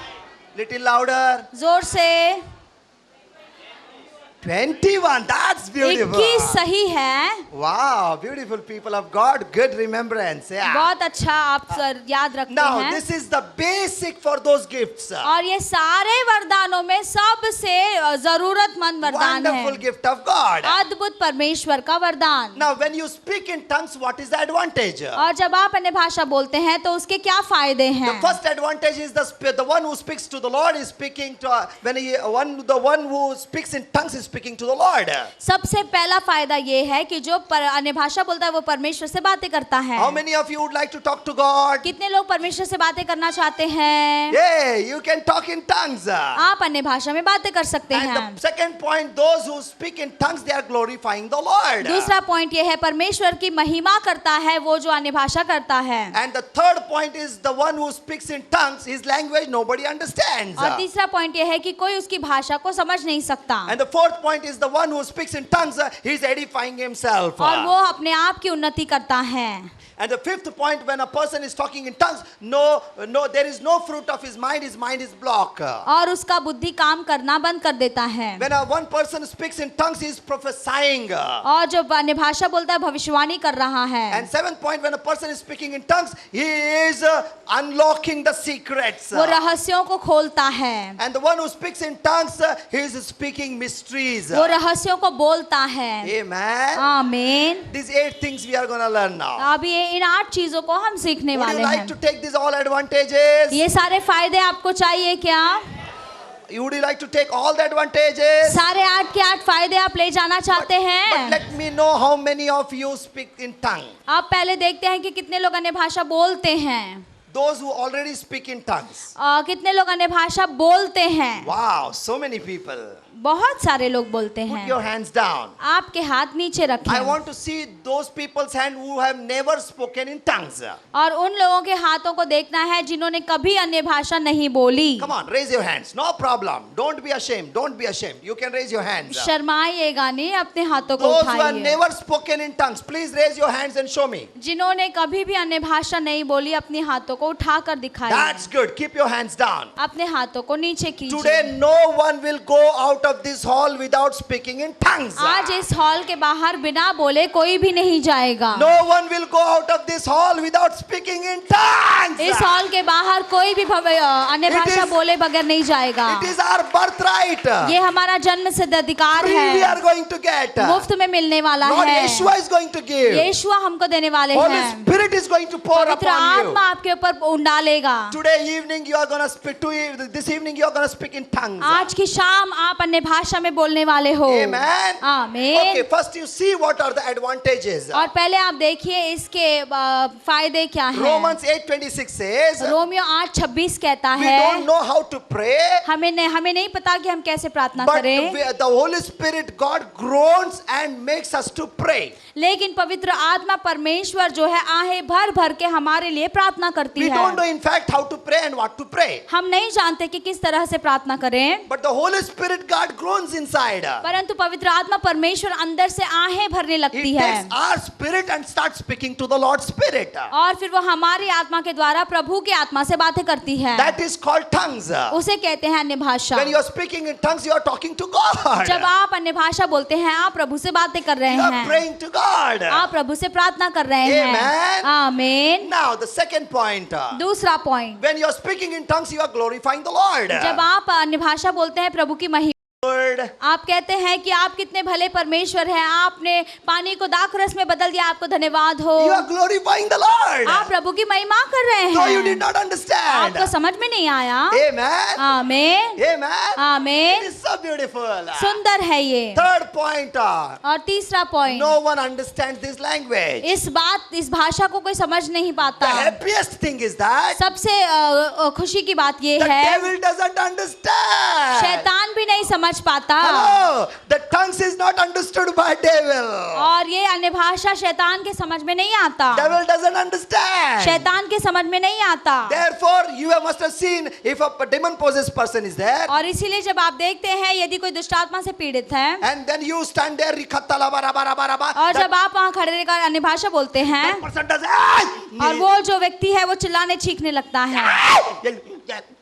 Little louder. जोर से। 21. That's beautiful. 21 सही है। Wow, beautiful people of God. Good remembrance. Yeah. बहुत अच्छा आप याद रखते Now, हैं। this is the basic for those gifts. और ये सारे वरदानों में सबसे जरूरतमंद वरदान है, Wonderful gift of God. अद्भुत परमेश्वर का वरदान। Now, when you speak in tongues, what is the advantage? और जब आप अन्य भाषा बोलते हैं तो उसके क्या फायदे The हैं? first advantage is the one who speaks to the Lord is speaking to the one who speaks in tongues is speaking to the Lord. सबसे पहला फायदा ये है कि जो अन्य भाषा बोलता है वो परमेश्वर से बातें करता है। How many of you would like to talk to God? कितने लोग परमेश्वर से बातें करना चाहते हैं? Yeah, you can talk in tongues. आप अन्य भाषा में बातें कर सकते And हैं। the second point, those who speak in tongues, they are glorifying the Lord. दूसरा पॉइंट ये है परमेश्वर की महिमा करता है वो जो अन्य भाषा करता है। And the third point is the one who speaks in tongues, his language nobody understands. और तीसरा पॉइंट ये है कि कोई उसकी भाषा को समझ नहीं सकता। And the fourth point is the one who speaks in tongues, he is edifying himself. और वो अपने आप की उन्नति करता है। And the fifth point, when a person is talking in tongues, there is no fruit of his mind is blocked. और उसका बुद्धि काम करना बंद कर देता है। When one person speaks in tongues, he is prophesying. और जो अन्य भाषा बोलता है भविष्यवाणी कर रहा है। And seventh point, when a person is speaking in tongues, he is unlocking the secrets. वो रहस्यों को खोलता है। And the one who speaks in tongues, he is speaking mysteries. वो रहस्यों को बोलता है। Amen. आमीन। These 8 things we are going to learn now. अब ये इन 8 चीजों को हम सीखने Would वाले you like हैं। to take these all advantages? ये सारे फायदे आपको चाहिए क्या? Would you like to take all the advantages? सारे 8 के 8 फायदे आप ले जाना चाहते But हैं? let me know how many of you speak in tongue. आप पहले देखते हैं कि कितने लोग अन्य भाषा बोलते हैं। Those who already speak in tongues. कितने लोग अन्य भाषा बोलते हैं? Wow, so many people. बहुत सारे लोग बोलते Put हैं। your hands down. आपके हाथ नीचे I रखें want to see those people's hand who have never spoken in tongues. और उन लोगों के हाथों को देखना है जिन्होंने कभी अन्य भाषा नहीं बोली। Come on, raise your hands. No problem. Don't be ashamed. Don't be ashamed. You can raise your hands. शर्माइएगा नहीं, अपने हाथों को Those who have उठाइए। never spoken in tongues, please raise your hands and show me. जिन्होंने कभी भी अन्य भाषा नहीं बोली, अपने हाथों को उठाकर दिखाइए। That's good. Keep your hands down. अपने हाथों को नीचे कीजिए। Today, no one will go out of this hall without speaking in tongues. आज इस हॉल के बाहर बिना बोले कोई भी नहीं जाएगा। No one will go out of this hall without speaking in tongues. इस हॉल के बाहर कोई भी अन्य It भाषा is- बोले बगैर नहीं जाएगा। It is our birthright. ये हमारा जन्म सिद्ध अधिकार Free we है, are going to get. मुफ्त में मिलने वाला Lord है। Yeshua is going to give. यीशुआ हमको देने वाले Holy हैं। Spirit is going to pour पवित्र upon you. आत्मा आपके ऊपर डालेगा। Today evening you are going to speak this evening you are going to speak in tongues. आज की शाम आप अन्य भाषा में बोलने वाले हो। Amen. आमीन। Okay, first you see what are the advantages. और पहले आप देखिए इसके फायदे क्या हैं। Romans 8:26 says, रोमियो 8:26 कहता we है don't know how to pray, हमें नहीं पता कि हम कैसे प्रार्थना but करें, the Holy Spirit, God groans and makes us to pray. लेकिन पवित्र आत्मा परमेश्वर जो है आहें भर भर के हमारे लिए प्रार्थना करती We है। don't know in fact how to pray and what to pray. हम नहीं जानते कि किस तरह से प्रार्थना करें, But the Holy Spirit, God groans inside. परंतु पवित्र आत्मा परमेश्वर अंदर से आहें भरने लगती He है takes our spirit and starts speaking to the Lord's Spirit. और फिर वो हमारी आत्मा के द्वारा प्रभु की आत्मा से बातें करती है। That is called tongues. उसे कहते हैं अन्य भाषा। When you are speaking in tongues, you are talking to God. जब आप अन्य भाषा बोलते हैं आप प्रभु से बातें कर रहे You are हैं, praying to God. आप प्रभु से प्रार्थना कर रहे हैं। Amen. आमीन। Now the second point. दूसरा point, When you are speaking in tongues, you are glorifying the Lord. जब आप अन्य भाषा बोलते हैं प्रभु की महिमा, Lord, आप कहते हैं कि आप कितने भले परमेश्वर हैं, आपने पानी को दाखरस में बदल दिया, आपको धन्यवाद हो। you are glorifying the Lord. आप प्रभु की महिमा कर रहे No, you did हैं। not understand. आपको समझ में नहीं आया। Amen. आमीन। Amen. It आमीन। is so beautiful. सुंदर है ये। Third point. और तीसरा point, No one understands this language. इस भाषा को कोई समझ नहीं The पाता। happiest thing is that सबसे खुशी की बात ये the है devil doesn't understand. शैतान भी नहीं समझ पाता। Hello, the tongues is not understood by devil. और ये अन्य भाषा शैतान के समझ में नहीं आता। Devil doesn't understand. शैतान के समझ में नहीं आता। Therefore, you must have seen if a demon possessed person is there, और इसीलिए जब आप देखते हैं यदि कोई दुष्ट आत्मा से पीड़ित है and then you stand there, rikhattala bara bara bara bara, और that जब आप वहाँ खड़े रहकर अन्य भाषा बोलते हैं person does, और वो जो व्यक्ति है वो चिल्लाने चीखने लगता है।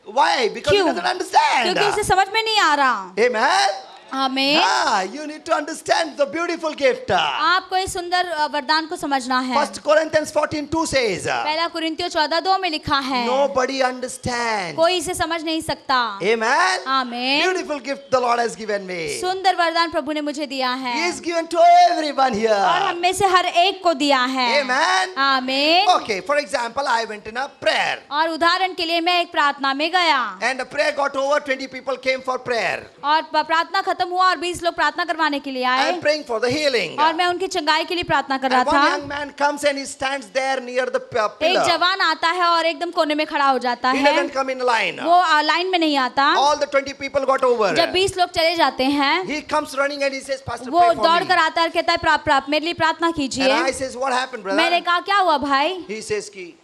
why? Because he क्यों? doesn't understand. क्योंकि उसे समझ में नहीं आ रहा। Amen. आमीन। You need to understand the beautiful gift. आपको इस सुंदर वरदान को समझना है। 1 Corinthians 14:2 says, पहला कुरिन्थियों 14:2 में लिखा है, nobody understands. कोई इसे समझ नहीं सकता। Amen. आमीन। Beautiful gift the Lord has given me. सुंदर वरदान प्रभु ने मुझे दिया है He is given to everyone और here. हम में से हर एक को दिया है। Amen. आमीन। Okay, for example, I went in a prayer. और उदाहरण के लिए मैं एक प्रार्थना में गया And the prayer got over, 20 people came for prayer. और प्रार्थना खत्म हुआ और 20 लोग प्रार्थना करवाने के लिए I आए am praying for the healing. और मैं उनकी चंगाई के लिए प्रार्थना कर रहा And one था। young man comes and he stands there near the एक pillar. जवान आता है और एकदम कोने में खड़ा हो जाता He है, doesn't come in line. वो लाइन में नहीं आता। All the 20 people got over. जब 20 लोग चले जाते हैं He comes running and he says, Pastor, वो pray for दौड़ me. कर आता है और कहता है मेरे लिए प्रार्थना And कीजिए। I says, what happened, मैंने brother? कहा क्या हुआ भाई? He says, ki.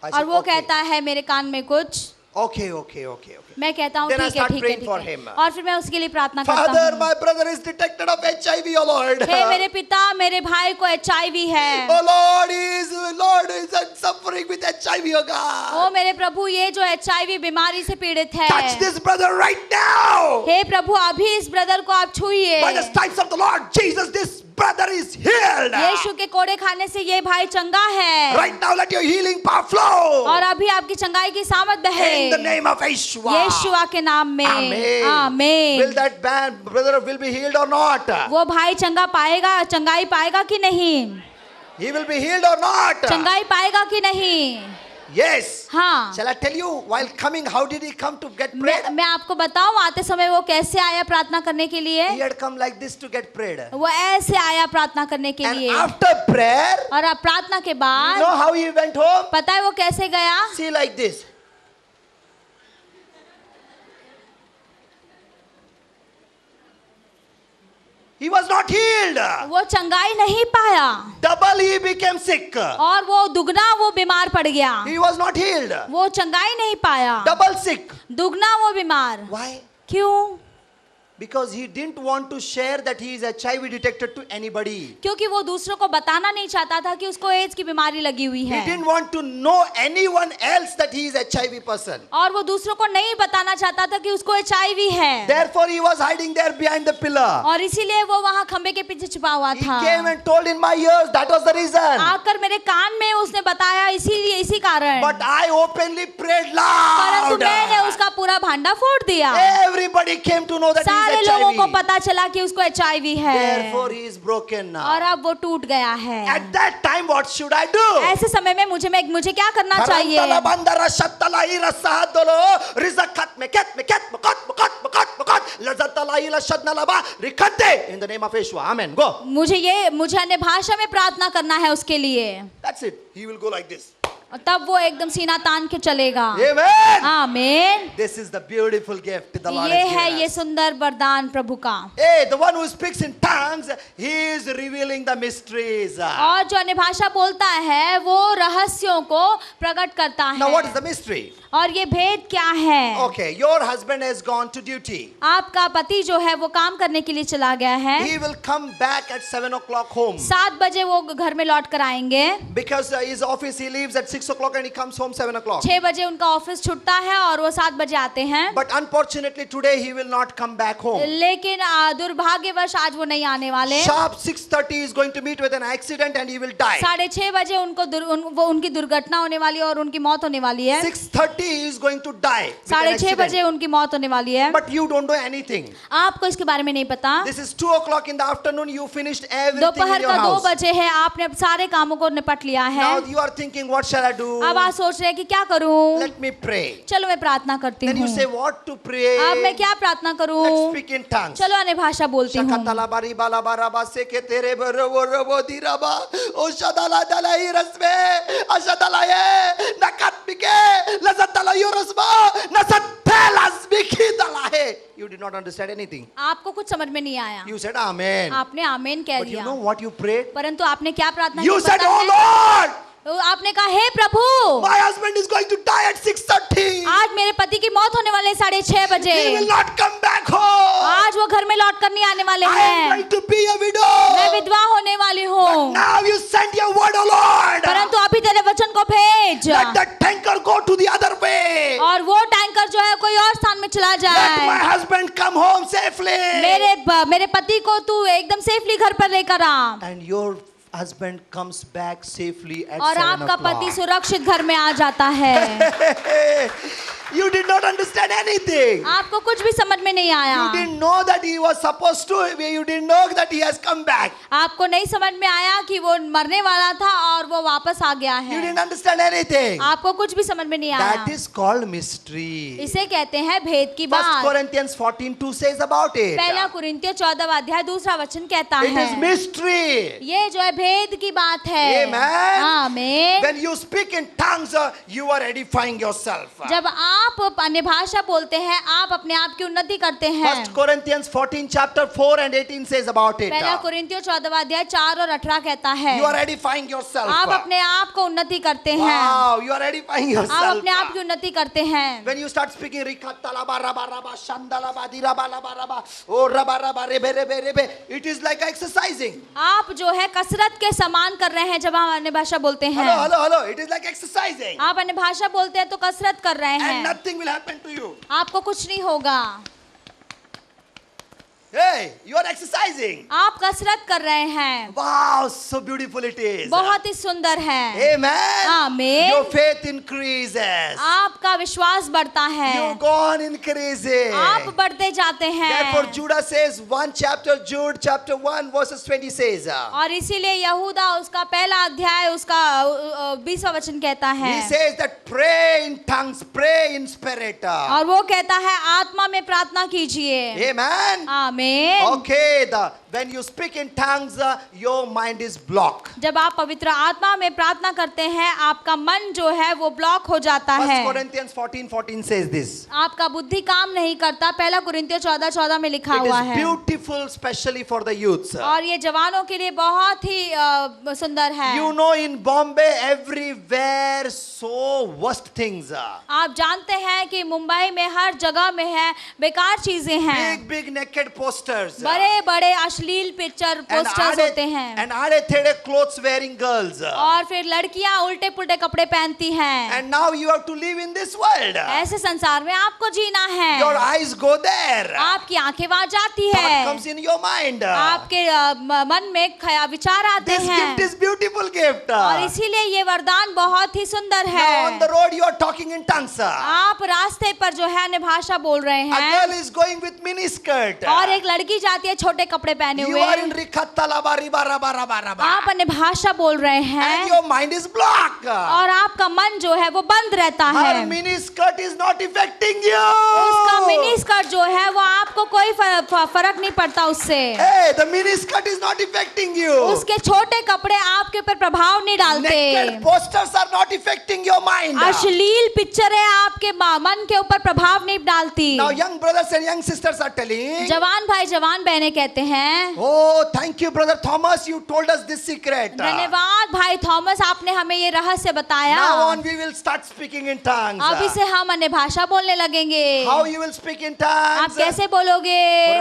I और said, वो okay. कहता है मेरे कान में कुछ। Okay, okay, okay, okay. मैं कहता हूँ Then I ठीक है start ठीक है praying ठीक for है him. और फिर मैं उसके लिए प्रार्थना करता Father, हूँ। my brother is detected of HIV, oh Lord. हे मेरे पिता, मेरे भाई को HIV है। Oh Lord is suffering with HIV, oh God. ओ मेरे प्रभु, ये जो HIV बीमारी से पीड़ित है, Touch this brother right now. हे प्रभु अभी इस ब्रदर को आप छूइए। By the stripes of the Lord Jesus, this brother is healed. यीशु के कोड़े खाने से ये भाई चंगा है। Right now, let your healing power flow. और अभी आपकी चंगाई की सामत बहे। In the name of Yeshua. Yeshua के नाम में। Amen. आमीन। Will that brother will be healed or not? वो भाई चंगाई पाएगा कि नहीं? He will be healed or not? चंगाई पाएगा कि नहीं? Yes. हाँ। Shall I tell you while coming how did he come to get prayed? मैं आपको बताऊं आते समय वो कैसे आया प्रार्थना करने के लिए? He had come like this to get prayed. वो ऐसे आया प्रार्थना करने के And लिए। after prayer, और अब प्रार्थना के you बाद know how he went home? पता है वो कैसे गया? See like this. He was not healed. वो चंगाई नहीं पाया Double he became sick. और वो दुगना वो बीमार पड़ गया। He was not healed. वो चंगाई नहीं पाया, Double sick. दुगना वो बीमार। Why? क्यों? Because he didn't want to share that he is HIV detected to anybody. क्योंकि वो दूसरों को बताना नहीं चाहता था कि उसको एड्स की बीमारी लगी हुई He है, didn't want to know anyone else that he is HIV person. और वो दूसरों को नहीं बताना चाहता था कि उसको HIV है, Therefore he was hiding there behind the pillar. और इसीलिए वो वहाँ खंबे के पीछे छिपा हुआ He था। came and told in my ears, that was the reason. आकर मेरे कान में उसने बताया, इसीलिए इसी कारण। But I openly prayed परंतु loud. मैंने उसका पूरा भांडा फोड़ दिया। Everybody came to know that सारे he is लोगों को HIV. पता चला कि उसको HIV है, Therefore he is broken now. और अब वो टूट गया है। At that time what should I do? ऐसे समय में मुझे क्या करना चाहिए? Harantala bandara shattala ira sahadolo rizakat mekat mekat makat makat makat makat lazatala ila shadnala ba rikante in the name of Yeshua. Amen. Go. मुझे अन्य भाषा में प्रार्थना करना है उसके लिए, That's it. He will go like this. और तब वो एकदम सीना तान के चलेगा। Amen. आमीन। This is the beautiful gift the Lord ये has है given ये us. सुंदर वरदान प्रभु का। Hey, the one who speaks in tongues, he is revealing the mysteries. और जो अन्य भाषा बोलता है वो रहस्यों को प्रकट करता Now what is है। the mystery? और ये भेद क्या है? Okay, your husband has gone to duty. आपका पति जो है वो काम करने के लिए चला गया है, He will come back at 7 o'clock home. 7 बजे वो घर में लौट कर आएंगे। Because his office he leaves at 6 o'clock and he comes home 7 o'clock. 6 बजे उनका ऑफिस छूटता है और वो 7 बजे आते हैं। But unfortunately today he will not come back home. लेकिन दुर्भाग्यवश आज वो नहीं आने वाले। Sharp 6:30 he is going to meet with an accident and he will die. 6:30 बजे वो उनकी दुर्घटना होने वाली है और उनकी मौत होने वाली है। 6:30 he is going to die. with an 6:30 accident. बजे उनकी मौत होने वाली है। But you don't know anything. आपको इसके बारे में नहीं पता। This is 2 o'clock in the afternoon. You finished everything in दोपहर your का 2 house. बजे है, आपने अब सारे कामों को निपट लिया है। Now you are thinking, what shall I do? अब आप सोच रहे हैं कि क्या करूं? Let me pray. चलो मैं प्रार्थना करती Then you say, हूँ। what to pray? अब मैं क्या प्रार्थना करूं? Let's speak in tongues. चलो अन्य भाषा बोलती हूँ। Shakatala bari bala bara ba se ke tere baro robo diraba o shadala dala irasme ashadala ye nakat bike lazatala yorasba nasatelas biki dala he. You did not understand anything. आपको कुछ समझ में नहीं आया। You said amen. आपने आमीन कह But you दिया, know what you prayed? परंतु आपने क्या प्रार्थना You की said, पता oh है? Lord, आपने कहा हे प्रभु, my husband is going to die at 6:30. आज मेरे पति की मौत होने वाले 6:30 बजे। He will not come back home. आज वो घर में लौट कर नहीं आने वाले I am हैं। going to be a मैं widow. विधवा होने वाली But हूँ, now you send your word, oh Lord. परंतु अभी तेरे वचन को भेज, Let the tanker go to the other way. और वो टैंकर जो है कोई और स्थान में चला Let my जाए। husband come home safely. मेरे पति को तू एकदम सेफली घर पर लेकर आ, And your husband comes back safely at और 7 आपका पति o'clock. सुरक्षित घर में आ जाता है। You did not understand anything. आपको कुछ भी समझ में नहीं आया। You didn't know that he was supposed to. You didn't know that he has come back. आपको नहीं समझ में आया कि वो मरने वाला था और वो वापस आ गया You है। didn't understand anything. आपको कुछ भी समझ में नहीं आया। That is called mystery. इसे कहते हैं भेद की 1 बात। Corinthians 14:2 says about it. पहला कुरिन्थियों 14वां अध्याय 2वां वचन कहता It is है, mystery. ये जो है भेद की बात है। Amen. आमीन। When you speak in tongues, you are edifying yourself. जब आप अन्य भाषा बोलते हैं, आप अपने आप की उन्नति करते हैं। 1 Corinthians 14 chapter 4 and 18 says about it. पहला कुरिन्थियों 14वां अध्याय 4 और 18 कहता है, You are edifying yourself. आप अपने आप को उन्नति करते हैं। Wow, you are edifying आप yourself. अपने आप की उन्नति करते हैं। When you start speaking rikatalaba raba raba shandalaba diraba laba raba oh raba raba rebe rebe rebe, it is like exercising. आप जो है कसरत के समान कर रहे हैं जब आप अन्य भाषा बोलते हैं। Hello, it is like exercising. आप अन्य भाषा बोलते हैं तो कसरत कर रहे And हैं, nothing will happen to you. आपको कुछ नहीं होगा। Hey, you are exercising. आप कसरत कर रहे हैं। Wow, so beautiful it is. बहुत ही सुंदर है। Amen. आमीन। Your faith increases. आपका विश्वास बढ़ता है, You go on increasing. आप बढ़ते जाते Therefore, हैं। Judah says, Jude chapter 1 verses 20 says, और इसीलिए यहूदा उसका पहला अध्याय उसका 20वां वचन कहता है, he says that pray in tongues, pray in spirit. और वो कहता है आत्मा में प्रार्थना कीजिए। Amen. आमीन। Okay, the when you speak in tongues, your mind is blocked. जब आप पवित्र आत्मा में प्रार्थना करते हैं आपका मन जो है वो ब्लॉक हो जाता 1 है। Corinthians 14:14 says this. आपका बुद्धि काम नहीं करता। पहला कुरिन्थियों 14:14 में लिखा It हुआ is है। beautiful, especially for the youths. और ये जवानों के लिए बहुत ही सुंदर है। You know, in Bombay, everywhere so worst things. आप जानते हैं कि मुंबई में हर जगह में है बेकार चीजें हैं। Big naked posters. बड़े बड़े अश्लील पिक्चर पोस्टर्स होते हैं and aade clothes wearing girls. और फिर लड़कियां उल्टे पुल्टे कपड़े पहनती हैं। And now you have to live in this world. ऐसे संसार में आपको जीना है। Your eyes go there. आपकी आंखें वहां जाती Thought है। comes in your mind. आपके मन में विचार आते This हैं। gift is beautiful gift. और इसीलिए ये वरदान बहुत ही सुंदर Now on है। the road you are talking in tongues. आप रास्ते पर जो है अन्य भाषा बोल रहे A हैं girl is going with mini skirt. और एक लड़की जाती है छोटे कपड़े पहने You हुए। are in rikhatalabaribarabarabaraba. आप अन्य भाषा बोल रहे And हैं your mind is blocked. और आपका मन जो है वो बंद रहता है। Her mini skirt is not affecting उसका मिनी you. स्कर्ट जो है वो आपको कोई फर्क नहीं पड़ता उससे। Hey, the mini skirt is not affecting you. उसके छोटे कपड़े आपके ऊपर प्रभाव नहीं डालते। Naked posters are not affecting your mind. अश्लील पिक्चरें आपके मन के ऊपर प्रभाव नहीं डालती। Now young brothers and young sisters are telling, जवान भाई जवान बहनें कहते हैं, oh, thank you, brother Thomas, you told us this secret. धन्यवाद भाई थॉमस आपने हमें ये रहस्य बताया। Now on we will start speaking in tongues. अभी से हम अन्य भाषा बोलने लगेंगे। How you will speak in आप tongues? कैसे बोलोगे?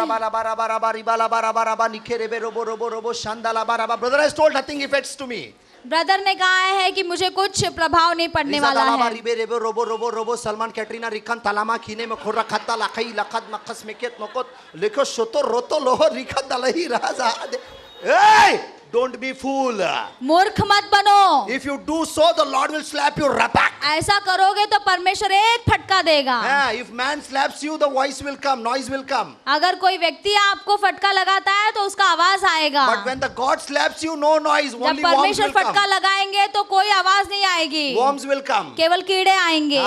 Brother has told nothing effects to me. Brother ने कहा है कि मुझे कुछ प्रभाव नहीं पड़ने वाला है। रोबो सलमान कैटरीना रिखन तलामा खीने में खोरा खत्ता लखई लखद मखस मेकेत मकोत लिखो शोतो रोतो लोहो रिखत दलही राजा दे। Hey, don't be fool. मूर्ख मत बनो। If you do so, the Lord will slap you rapak. ऐसा करोगे तो परमेश्वर एक फटका देगा। Yeah, if man slaps you, the voice will come, noise will come. अगर कोई व्यक्ति आपको फटका लगाता है तो उसका आवाज आएगा। But when the God slaps you, no noise, जब only worms परमेश्वर will फटका come. लगाएंगे तो कोई आवाज नहीं आएगी। Worms will come. केवल कीड़े आएंगे।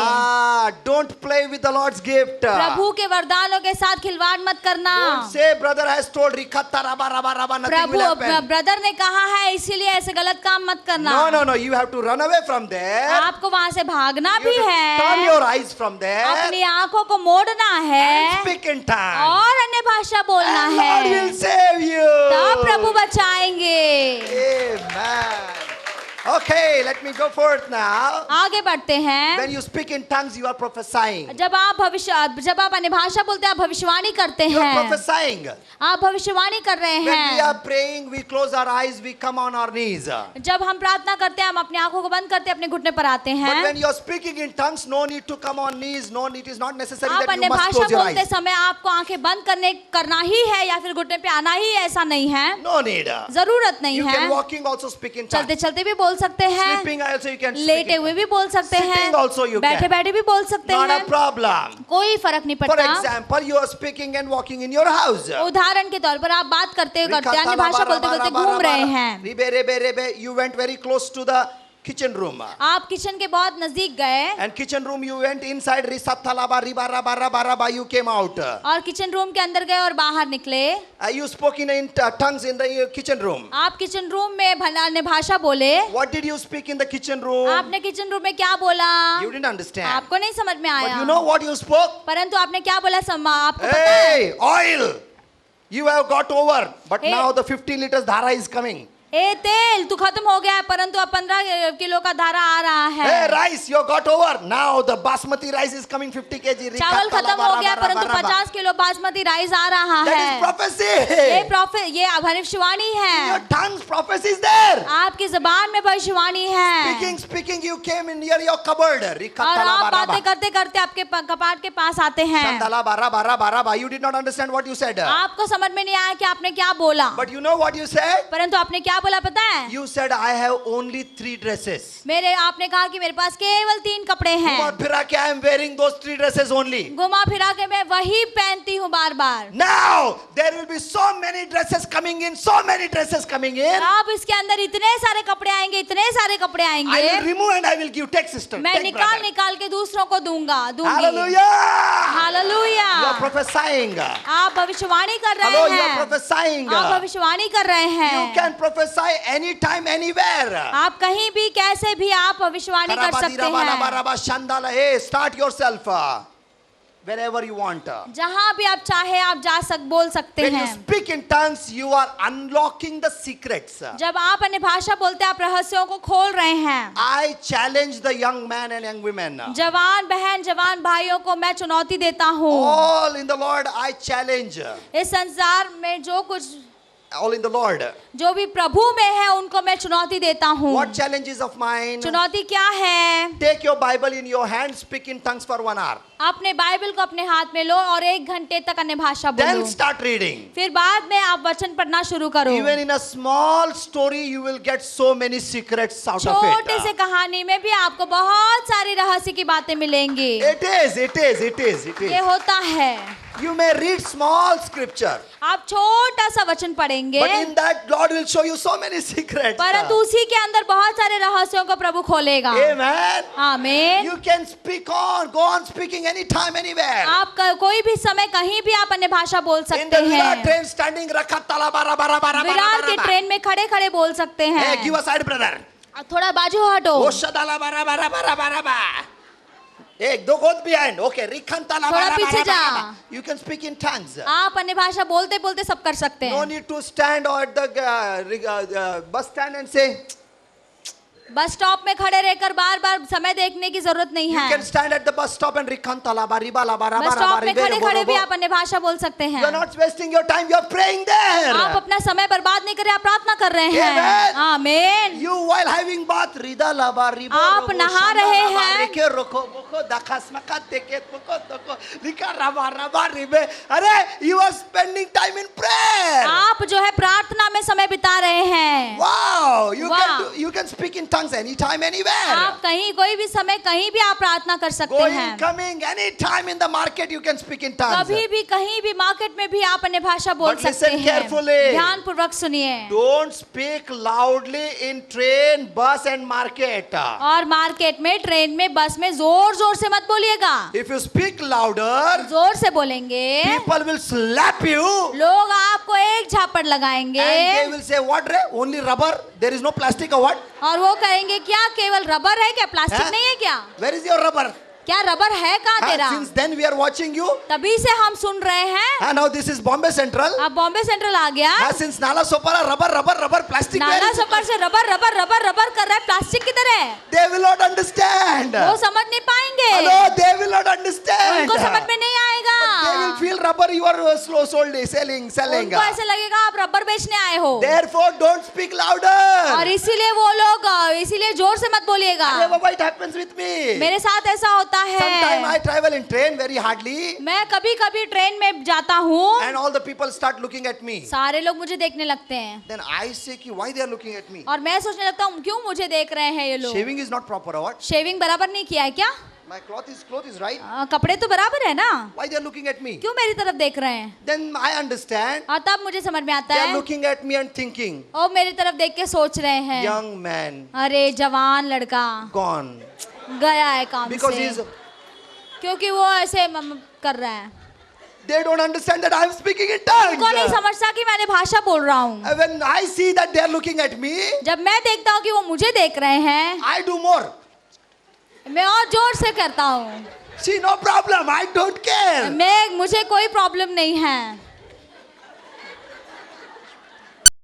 Don't play with the Lord's gift. प्रभु के वरदानों के साथ खिलवाड़ मत करना। Don't say brother has told rikhatta raba raba raba, nothing will happen. Brother ने कहा है इसीलिए ऐसे गलत काम मत करना। No, you have to run away from there. आपको वहाँ से भागना You भी have to turn है। your eyes from there अपनी आंखों को मोड़ना and है speak in tongues. और अन्य भाषा बोलना And Lord will है। save you. तब प्रभु बचाएंगे। Amen. Okay, let me go forth now. आगे बढ़ते हैं। When you speak in tongues, you are prophesying. जब आप अन्य भाषा बोलते हैं आप भविष्यवाणी करते You are हैं। prophesying. आप भविष्यवाणी कर रहे When we हैं। are praying, we close our eyes, we come on our knees. जब हम प्रार्थना करते हैं हम अपनी आंखों को बंद करते हैं अपने घुटने पर आते But हैं। when you are speaking in tongues, no need to come on knees. No, it is not necessary आप that you अन्य must भाषा close your बोलते eyes. समय आपको आंखें बंद करना ही है या फिर घुटने पे आना ही है, ऐसा नहीं है। No need. जरूरत नहीं You है। can walking also speak in tongues. चलते चलते भी बोल सकते हैं, Sleeping also you can speak लेटे in हुए भी बोल सकते हैं, Sitting also you बैठे can. बैठे भी बोल सकते Not a हैं, problem. कोई फर्क नहीं For पड़ता। example, you are speaking and walking in your house. उदाहरण के तौर पर आप बात करते अन्य भाषा बोलते बोलते घूम रहे हैं। You went very close to the kitchen room. आप किचन के बहुत नजदीक गए And kitchen room you went inside. You came out. और किचन रूम के अंदर गए और बाहर निकले। You spoke in tongues in the kitchen room. आप किचन रूम में अन्य भाषा बोले। What did you speak in the kitchen room? आपने किचन रूम में क्या बोला? You didn't understand. आपको नहीं समझ में But आया। you know what you spoke? परंतु आपने क्या बोला आपको पता है? Hey, oil! You have got over. But Hey. now the 50 liters dhara is coming. ए तेल तू खत्म हो गया है परंतु अब 15 किलो का धारा आ रहा Hey, है। rice, you got over. Now the basmati rice is coming 50 kg. चावल खत्म हो गया परंतु 50 किलो बासमती राइस आ रहा That है। is prophecy. ये भविष्यवाणी In your है। tongues, prophecy is there. आपकी जुबान में भविष्यवाणी है। Speaking, you came in near your cupboard. और आप बातें करते करते आपके कपाट के पास आते हैं। You did not understand what you said. आपको समझ में नहीं आया कि आपने क्या बोला। But you know what you said? परंतु आपने क्या बोला पता है? You said I have only 3 dresses. आपने कहा कि मेरे पास केवल 3 कपड़े हैं। घुमा फिरा के I am wearing those 3 dresses only. घुमा फिरा के मैं वही पहनती हूँ बार बार। Now there will be so many dresses coming in, so many dresses coming in. अब इसके अंदर इतने सारे कपड़े आएंगे, इतने सारे कपड़े I आएंगे, will remove and I will give. Take sister. मैं Take निकाल brother. निकाल के दूसरों को दूंगी। Hallelujah. Hallelujah. You are prophesying. आप भविष्यवाणी कर रहे Hello, you are हैं। prophesying. आप भविष्यवाणी कर रहे You हैं। can prophesy anytime, anywhere. आप कहीं भी कैसे भी आप भविष्यवाणी कर सकते हैं। Hey, start yourself wherever you want. जहाँ भी आप चाहे आप बोल सकते When you हैं। speak in tongues, you are unlocking the secrets. जब आप अन्य भाषा बोलते हैं आप रहस्यों को खोल रहे हैं। I challenge the young man and young women. जवान बहन जवान भाइयों को मैं चुनौती देता हूँ। All in the Lord, I challenge. इस संसार में जो कुछ All in the Lord. जो भी प्रभु में है उनको मैं चुनौती देता हूँ। What challenges of mine? चुनौती क्या है? Take your Bible in your hand, speak in tongues for 1 hour. अपने बाइबल को अपने हाथ में लो और 1 घंटे तक अन्य भाषा बोलो। Then start reading. फिर बाद में आप वचन पढ़ना शुरू करो। Even in a small story, you will get so many secrets out of छोटे से it. कहानी में भी आपको बहुत सारी रहस्य की बातें मिलेंगी। It is. ये होता है। You may read small scripture, आप छोटा सा वचन पढ़ेंगे, but in that Lord will show you so many secrets. परंतु उसी के अंदर बहुत सारे रहस्यों को प्रभु खोलेगा। Amen. आमीन। You can speak on, go on speaking anytime, anywhere. आप कोई भी समय कहीं भी आप अन्य भाषा बोल In सकते the Virar हैं। train, standing, rakha tala bara bara bara Virar के bara. ट्रेन में खड़े खड़े बोल सकते Hey, हैं। give a side, brother. थोड़ा बाजू हटो। Oshadala bara bara bara bara bara. एक दो गोद behind. Okay, rikhantala थोड़ा bara पीछे bara जा। bara. You can speak in tongues. आप अन्य भाषा बोलते बोलते सब कर सकते No हैं। need to stand or at the bus stand and say. Bus stop में खड़े रहकर बार बार समय देखने की जरूरत नहीं You है। can stand at the bus stop and rikhantala bari bala bara बस bara स्टॉप bara. में खड़े खड़े भी आप अन्य भाषा बोल सकते हैं। You are not wasting your time. You are praying there. आप अपना समय बर्बाद नहीं करें, आप प्रार्थना कर रहे हैं। Amen. आमीन। You while having bath, rida laba ribo. आप नहा रहे हैं। Reke roko boko dakas makat teket boko toko rika raba raba ribe. अरे you are spending time in prayer. आप जो है प्रार्थना में समय बिता रहे हैं। Wow, Wow. you can speak in tongues anytime, anywhere. आप कहीं कोई भी समय कहीं भी आप प्रार्थना कर सकते Going, हैं। coming, anytime in the market you can speak in tongues. कभी भी कहीं भी मार्केट में भी आप अन्य भाषा बोल But सकते listen हैं। carefully. ध्यान पूर्वक सुनिए। Don't speak loudly in train, bus and market. और मार्केट में ट्रेन में बस में जोर जोर से मत बोलिएगा। If you speak louder, जोर से बोलेंगे people will slap you. लोग आपको एक झापड़ लगाएंगे And they will say, what re? Only rubber? There is no plastic or what? और वो कहेंगे क्या केवल रबर है क्या, प्लास्टिक हाँ? नहीं है क्या? Where is your rubber? क्या रबर है कहाँ तेरा? Since then we are watching you. तभी से हम सुन रहे हैं। Now this is Bombay Central. अब बॉम्बे सेंट्रल आ गया। Since Nala Sopara, rubber, plastic. नाला where is it? सफर से रबर कर रहा है, प्लास्टिक की तरह। They will not understand. वो समझ नहीं पाएंगे। Hello, they will not understand. उनको समझ में नहीं आएगा। They will feel rubber you are slow selling. उनको ऐसे लगेगा आप रबर बेचने आए हो। Therefore, don't speak और louder. इसीलिए वो लोग इसीलिए जोर से मत बोलिएगा। अरे बाबा, it happens with me. मेरे साथ ऐसा होता Sometimes है। I travel in train very hardly, मैं कभी कभी ट्रेन में जाता हूँ, and all the people start looking at me. सारे लोग मुझे देखने लगते हैं Then I say, कि why they are looking at me? और मैं सोचने लगता हूँ क्यों मुझे देख रहे हैं ये लोग। Shaving is not proper or what? Shaving बराबर नहीं किया है क्या? My cloth is right. कपड़े तो बराबर है ना, Why they are looking at me? क्यों मेरी तरफ देख रहे हैं? Then I understand. और तब मुझे समझ में आता They are है looking at me and thinking, और मेरी तरफ देख के सोच रहे हैं young man अरे जवान लड़का gone. गया है काम Because he से, is, क्योंकि वो ऐसे कर रहा है। they don't understand that I am speaking in tongues. उनको नहीं समझता कि मैंने भाषा बोल रहा हूँ। When I see that they are looking at me, जब मैं देखता हूँ कि वो मुझे देख रहे हैं, I do more. मैं और जोर से करता हूँ। See, no problem. I don't care. मुझे कोई प्रॉब्लम नहीं है।